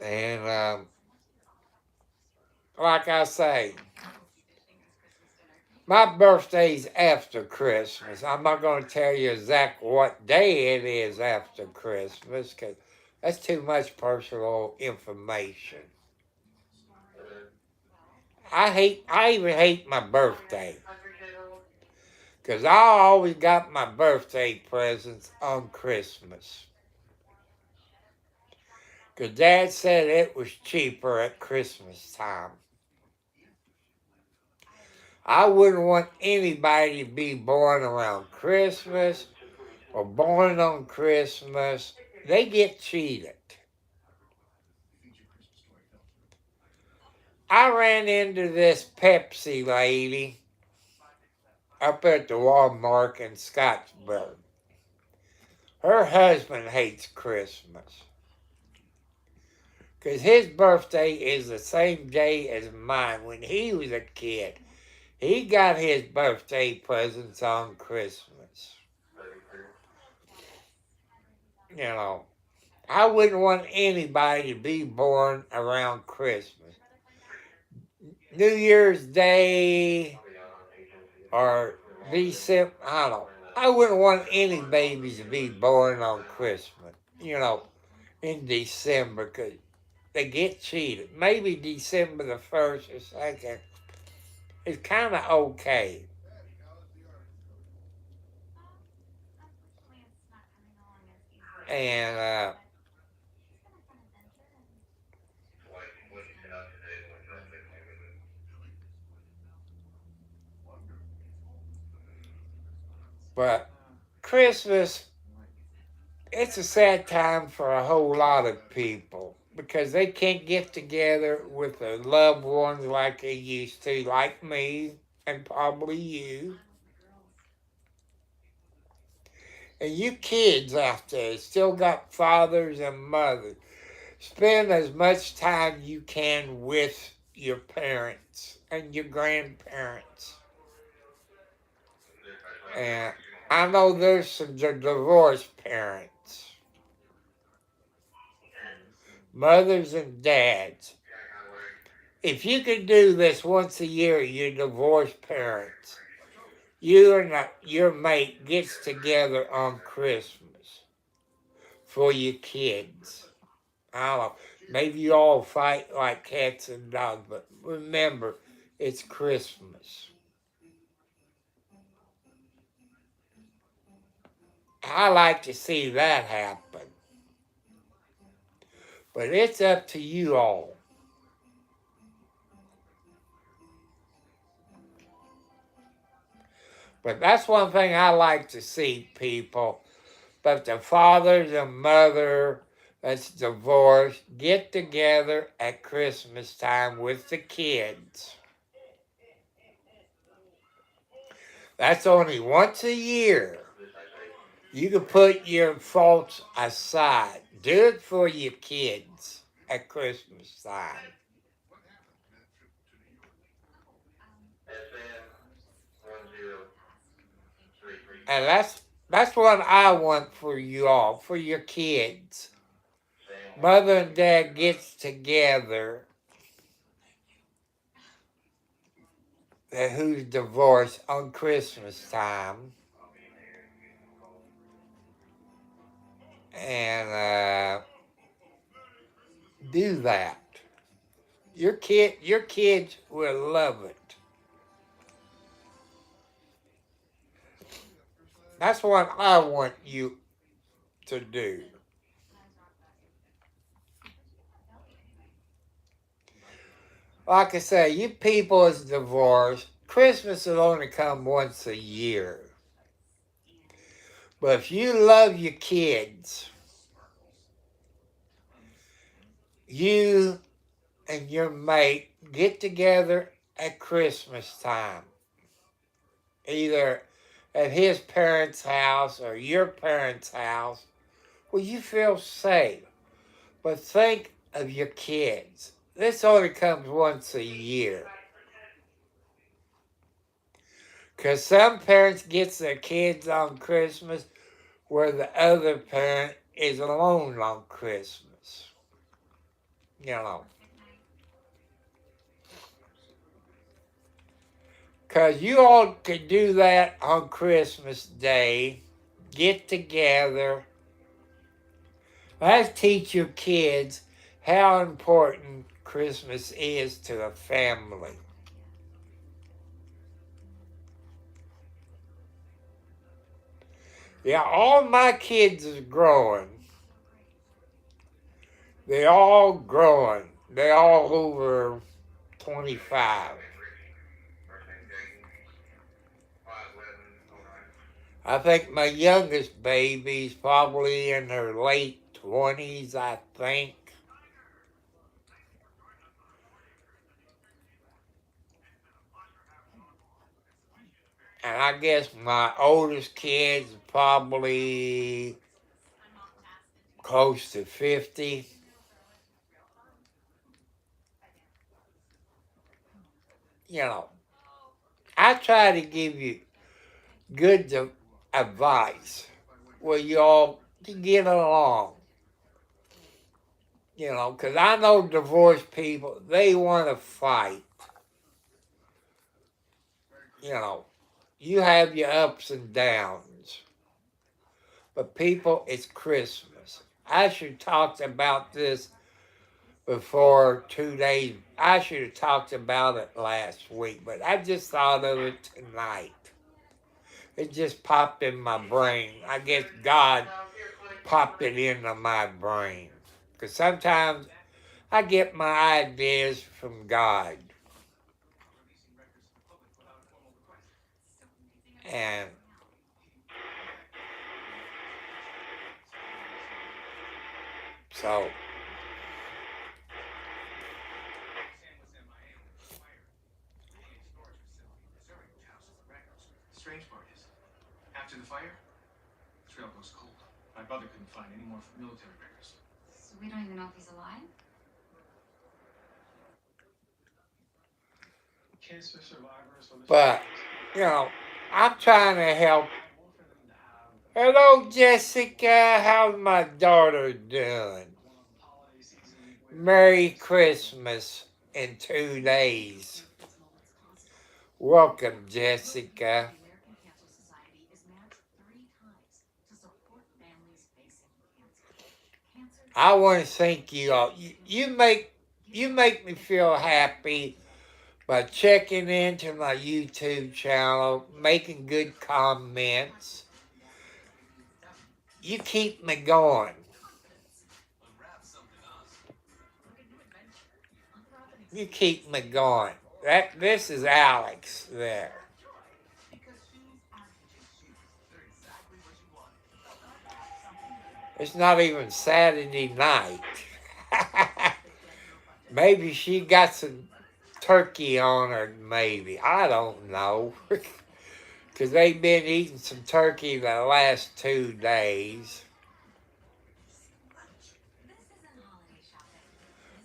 And like I say, My birthday's after Christmas. I'm not going to tell you exactly what day it is after Christmas because that's too much personal information. I even hate my birthday because I always got my birthday presents on Christmas. Because Dad said it was cheaper at Christmas time. I wouldn't want anybody to be born around Christmas or born on Christmas. They get cheated. I ran into this Pepsi lady up at the Walmart in Scottsburg. Her husband hates Christmas because his birthday is the same day as mine. When he was a kid, he got his birthday presents on Christmas. You know, I wouldn't want anybody to be born around Christmas. New Year's Day or December, I don't know. I wouldn't want any babies to be born on Christmas, you know, in December because they get cheated. Maybe December the 1st or 2nd is kind of okay. And but Christmas, it's a sad time for a whole lot of people because they can't get together with their loved ones like they used to, like me and probably you. And you kids out there still got fathers and mothers. Spend as much time you can with your parents and your grandparents. And I know there's some divorced parents, mothers and dads. If you could do this once a year, your divorced parents, you and your mate gets together on Christmas for your kids. I don't know, maybe you all fight like cats and dogs, but remember, it's Christmas. I like to see that happen. But it's up to you all. But that's one thing I like to see, people. But the fathers and mother that's divorced get together at Christmas time with the kids. That's only once a year. You can put your faults aside. Do it for your kids at Christmas time. And that's what I want for you all, for your kids. Mother and dad gets together, who's divorced, on Christmas time. And do that. Your kids will love it. That's what I want you to do. Like I say, you people is divorced. Christmas will only come once a year. But if you love your kids, you and your mate get together at Christmas time. Either at his parents' house or your parents' house, where you feel safe. But think of your kids. This only comes once a year. Because some parents get their kids on Christmas where the other parent is alone on Christmas. You know. 'Cause you all could do that on Christmas Day. Get together. Let's teach your kids how important Christmas is to a family. Yeah, all my kids is growing. They're all growing. They're all over 25. I think my youngest baby's probably in her late 20s, I think. And I guess my oldest kid's probably close to 50. You know, I try to give you good advice where you all to get along. You know, because I know divorced people, they want to fight. You know, you have your ups and downs. But people, it's Christmas. I should have talked about this before 2 days. I should have talked about it last week, but I just thought of it tonight. It just popped in my brain. I guess God popped it into my brain. Because sometimes I get my ideas from God. And so, Strange part is, after the fire, the trail goes cold. My brother couldn't find any more military records. So we don't even know if he's alive? Cancer survivors. So but, you know, I'm trying to help. Hello, Jessica. How's my daughter doing? Merry Christmas in 2 days. Welcome, Jessica. American Cancer Society is matched 3 times to support families facing cancer. I want to thank you all. You make me feel happy by checking into my YouTube channel, making good comments. You keep me going. You keep me going. This is Alex there. It's not even Saturday night. Maybe she got some turkey on her, maybe. I don't know. Because they've been eating some turkey the last 2 days.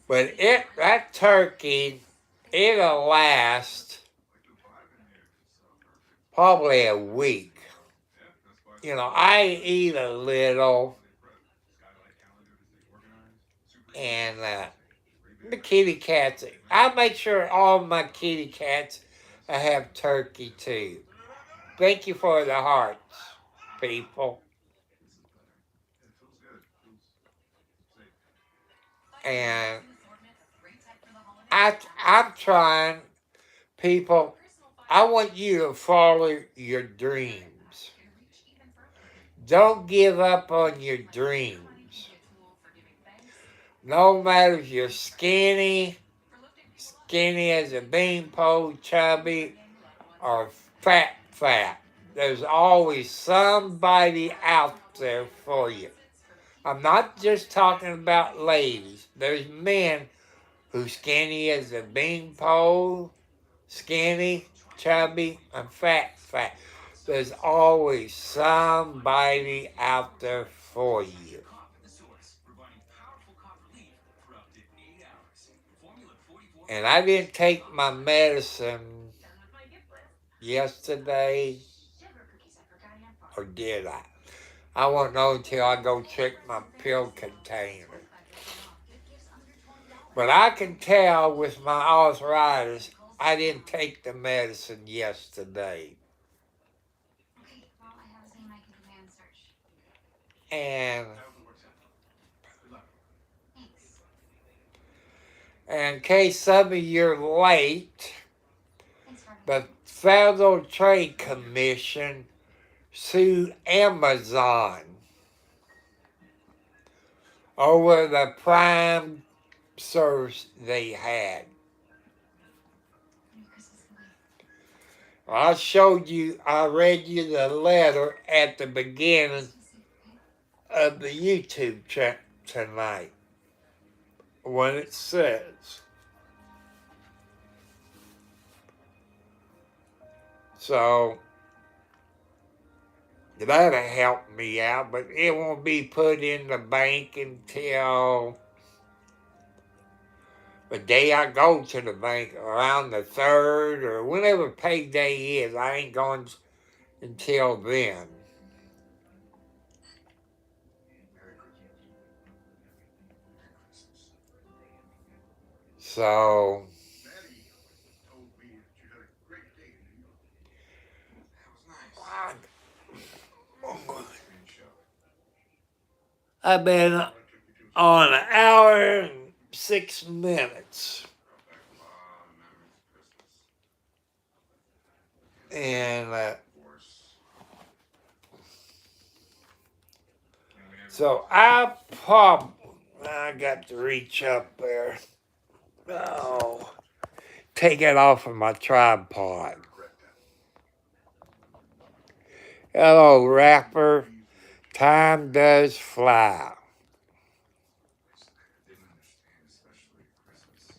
But that turkey, it'll last probably a week. You know, I eat a little. And the kitty cats, I make sure all my kitty cats have turkey too. Thank you for the hearts, people. And I'm trying, people, I want you to follow your dreams. Don't give up on your dreams. No matter if you're skinny as a beanpole, chubby, or fat. There's always somebody out there for you. I'm not just talking about ladies. There's men who's skinny as a beanpole, skinny, chubby, and fat. There's always somebody out there for you. And I didn't take my medicine yesterday, or did I? I won't know until I go check my pill container. But I can tell with my arthritis, I didn't take the medicine yesterday. Okay, well, I have seen my command search. And I hope it works out. Good luck. Thanks. in case some of you're late, Thanks for the Federal Trade Commission sued Amazon over the Prime service they had. Merry Christmas, goodbye. I read you the letter at the beginning of the YouTube chat tonight. What it says. So that'll help me out, but it won't be put in the bank until the day I go to the bank, around the 3rd or whenever payday is. I ain't going until then. Merry Christmas. Merry Christmas. So Maddie told me that you had a great day in New York. That was nice. Great show. I've been I took you to on an hour and 6 minutes. Brought back a lot of memories of Christmas. And Of course. so I got to reach up there. Oh, take it off of my tripod. Hello, rapper. Time does fly. I didn't understand, especially at Christmas.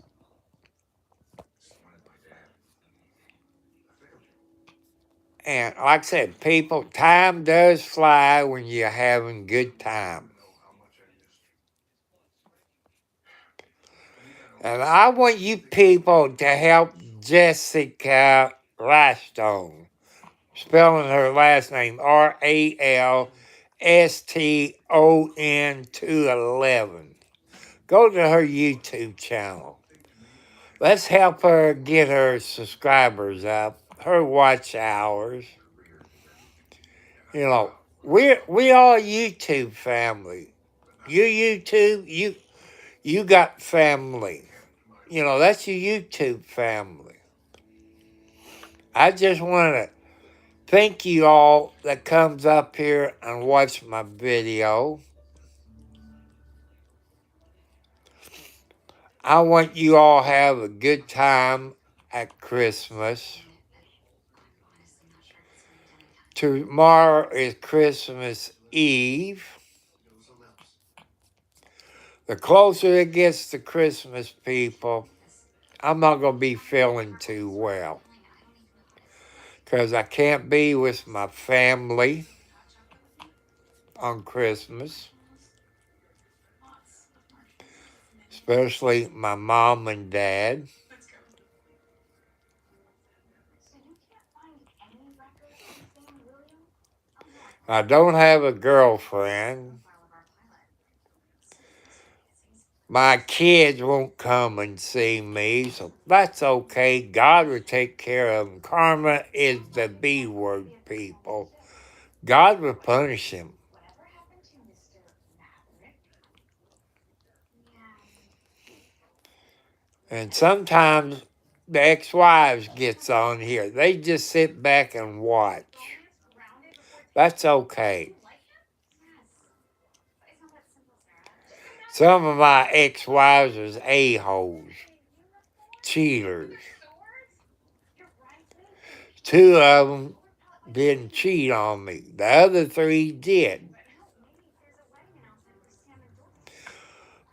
Just wanted my dad. I failed you. And like I said, people, time does fly when you're having good time. know how much I missed you. And I want you people to help Jessica Ralston, spelling her last name Ralston 211. Go to her YouTube channel. Let's help her get her subscribers up, her watch hours. You know, we all YouTube family. You YouTube, you got family. You know, that's your YouTube family. I just want to thank you all that comes up here and watch my video. I want you all have a good time at Christmas. Tomorrow is Christmas Eve. The closer it gets to Christmas, people, I'm not going to be feeling too well. Because I can't be with my family on Christmas. Especially my mom and dad. I don't have a girlfriend. My kids won't come and see me, so that's okay. God will take care of them. Karma is the B word, people. God will punish him. And sometimes the ex-wives gets on here. They just sit back and watch. That's okay. Some of my ex-wives was a-holes, cheaters. 2 of them didn't cheat on me. The other 3 did.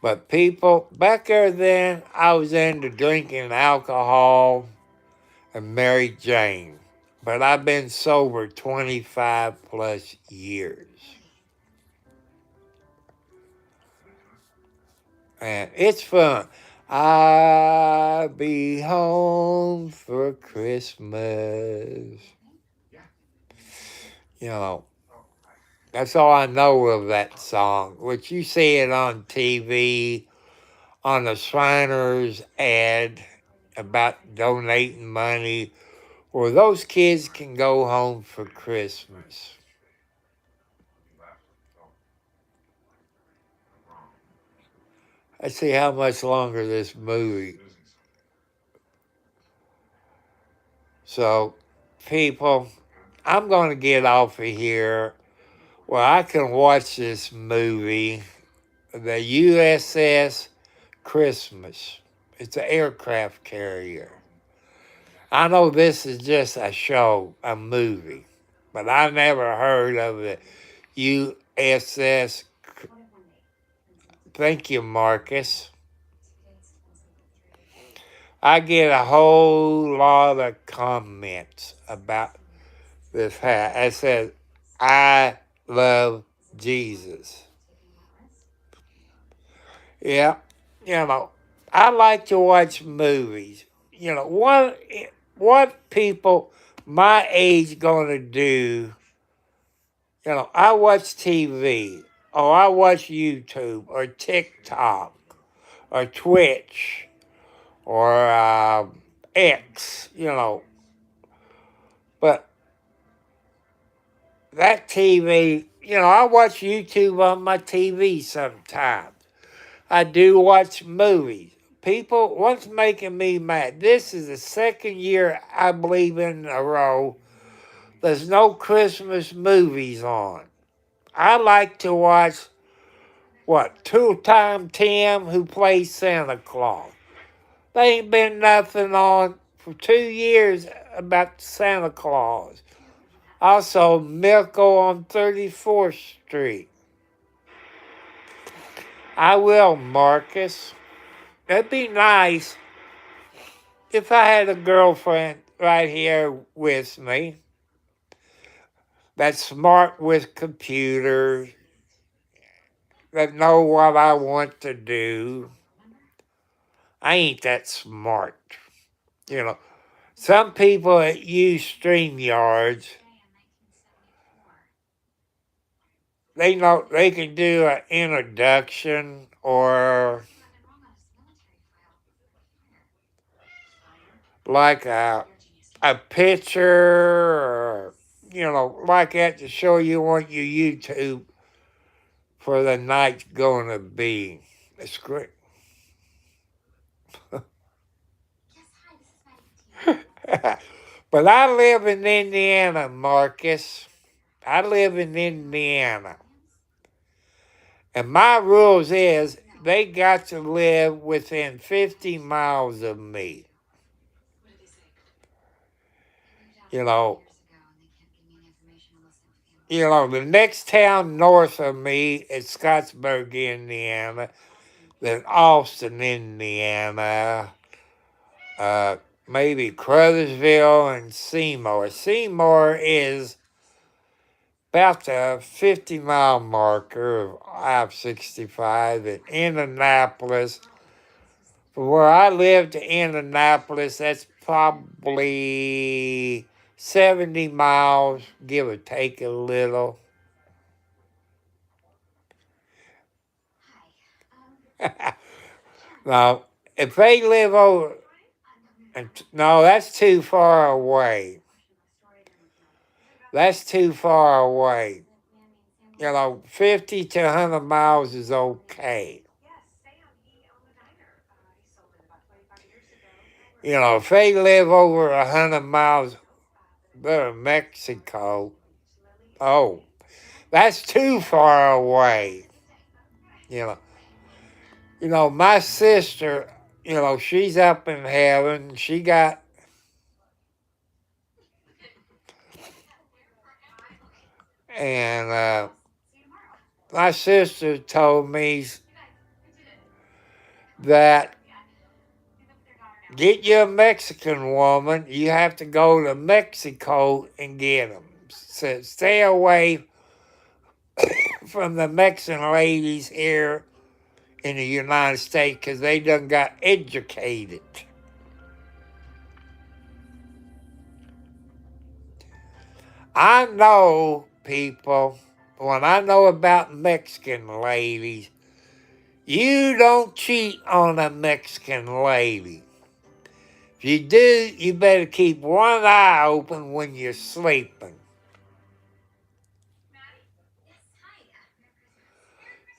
But people, back there then, I was into drinking alcohol and Mary Jane. But I've been sober 25 plus years. And it's fun. I'll be home for Christmas. You know, that's all I know of that song. Which you see it on TV, on the Shriners ad, about donating money where those kids can go home for Christmas. Let's see how much longer this movie. So, people, I'm going to get off of here where I can watch this movie, the USS Christmas. It's an aircraft carrier. I know this is just a show, a movie, but I never heard of the USS. Thank you, Marcus. I get a whole lot of comments about this hat. I said, I love Jesus. Yeah, I like to watch movies. What people my age gonna do? I watch TV, or I watch YouTube, or TikTok, or Twitch, or X. But that TV, I watch YouTube on my TV sometimes. I do watch movies. People, what's making me mad? This is the second year, I believe, in a row there's no Christmas movies on. I like to watch, Two-Time Tim, who plays Santa Claus. There ain't been nothing on for 2 years about Santa Claus. Also, Milko on 34th Street. I will, Marcus. It'd be nice if I had a girlfriend right here with me that's smart with computers, that know what I want to do. I ain't that smart. Some people that use StreamYards, they know they can do an introduction or like a picture, or, like that to show you what your YouTube for the night's going to be. It's great. But I live in Indiana, Marcus. I live in Indiana. And my rules is they got to live within 50 miles of me. The next town north of me is Scottsburg, Indiana, then Austin, Indiana, maybe Crothersville and Seymour. Seymour is about the 50-mile marker of I-65 in Indianapolis. From where I live to Indianapolis, that's probably 70 miles, give or take a little. Now, if they live over, no, that's too far away. That's too far away. 50 to 100 miles is okay. If they live over 100 miles, they're in Mexico. Oh, that's too far away. My sister, she's up in heaven. She got and my sister told me that get you a Mexican woman, you have to go to Mexico and get them. So stay away from the Mexican ladies here in the United States because they done got educated. I know, people, when I know about Mexican ladies, you don't cheat on a Mexican lady. If you do, you better keep one eye open when you're sleeping.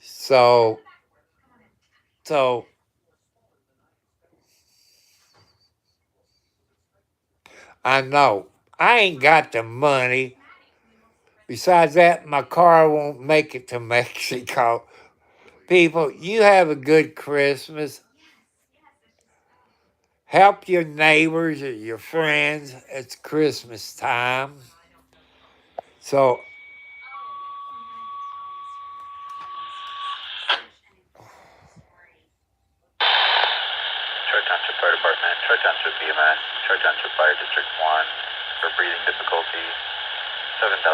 So I know I ain't got the money. Besides that, my car won't make it to Mexico. People, you have a good Christmas. Help your neighbors or your friends. It's Christmas time. So, Troy Township Fire Department, Troy Township BMS, Troy Township Fire District 1, for breathing difficulty, 7005,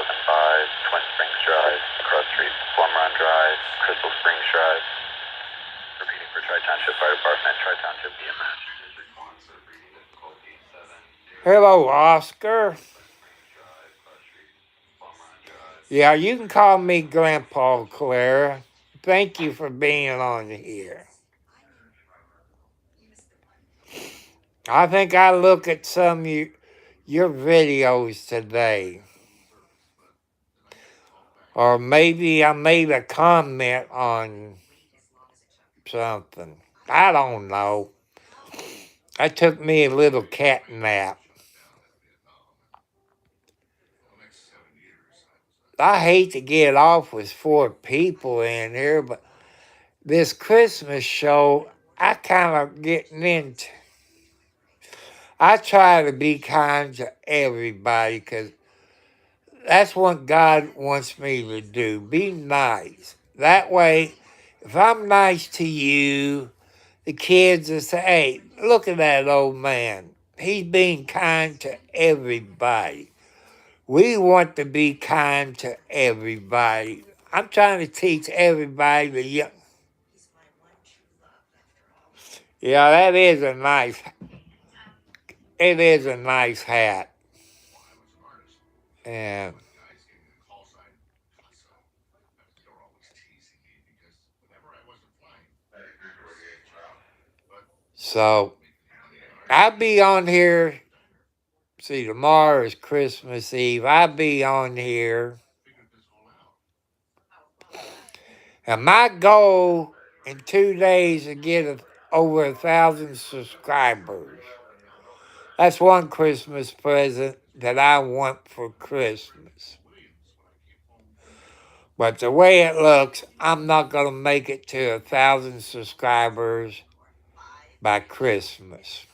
Twin Springs Drive, Cross Street, Plum Run Drive, Crystal Springs Drive. Repeating for Troy Township Fire Department, Troy Township BMS, District 1, for breathing difficulty, 7. hello, Oscar. Yeah, you can call me Grandpa Clara. Thank you for being on here. I think I look at some of your videos today. Or maybe I made a comment on something. I don't know. I took me a little cat nap. I hate to get off with 4 people in here, but this Christmas show, I kind of getting into. I try to be kind to everybody because that's what God wants me to do. Be nice. That way, if I'm nice to you, the kids will say, hey, look at that old man. He's being kind to everybody. We want to be kind to everybody. I'm trying to teach everybody the young. Yeah, that is a nice. It is a nice hat. And so I'll be on here. See, tomorrow is Christmas Eve. I'll be on here. And my goal in 2 days is to get over 1,000 subscribers. That's one Christmas present that I want for Christmas. But the way it looks, I'm not going to make it to 1,000 subscribers by Christmas.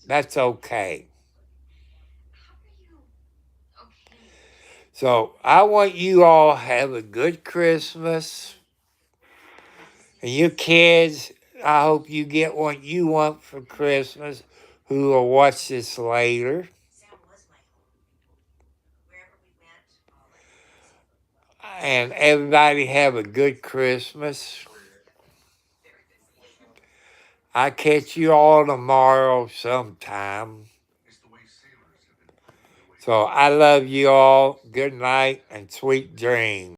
That's okay. So I want you all to have a good Christmas. And your kids, I hope you get what you want for Christmas, who will watch this later. And everybody have a good Christmas. I'll catch you all tomorrow sometime. So I love you all. Good night and sweet dreams.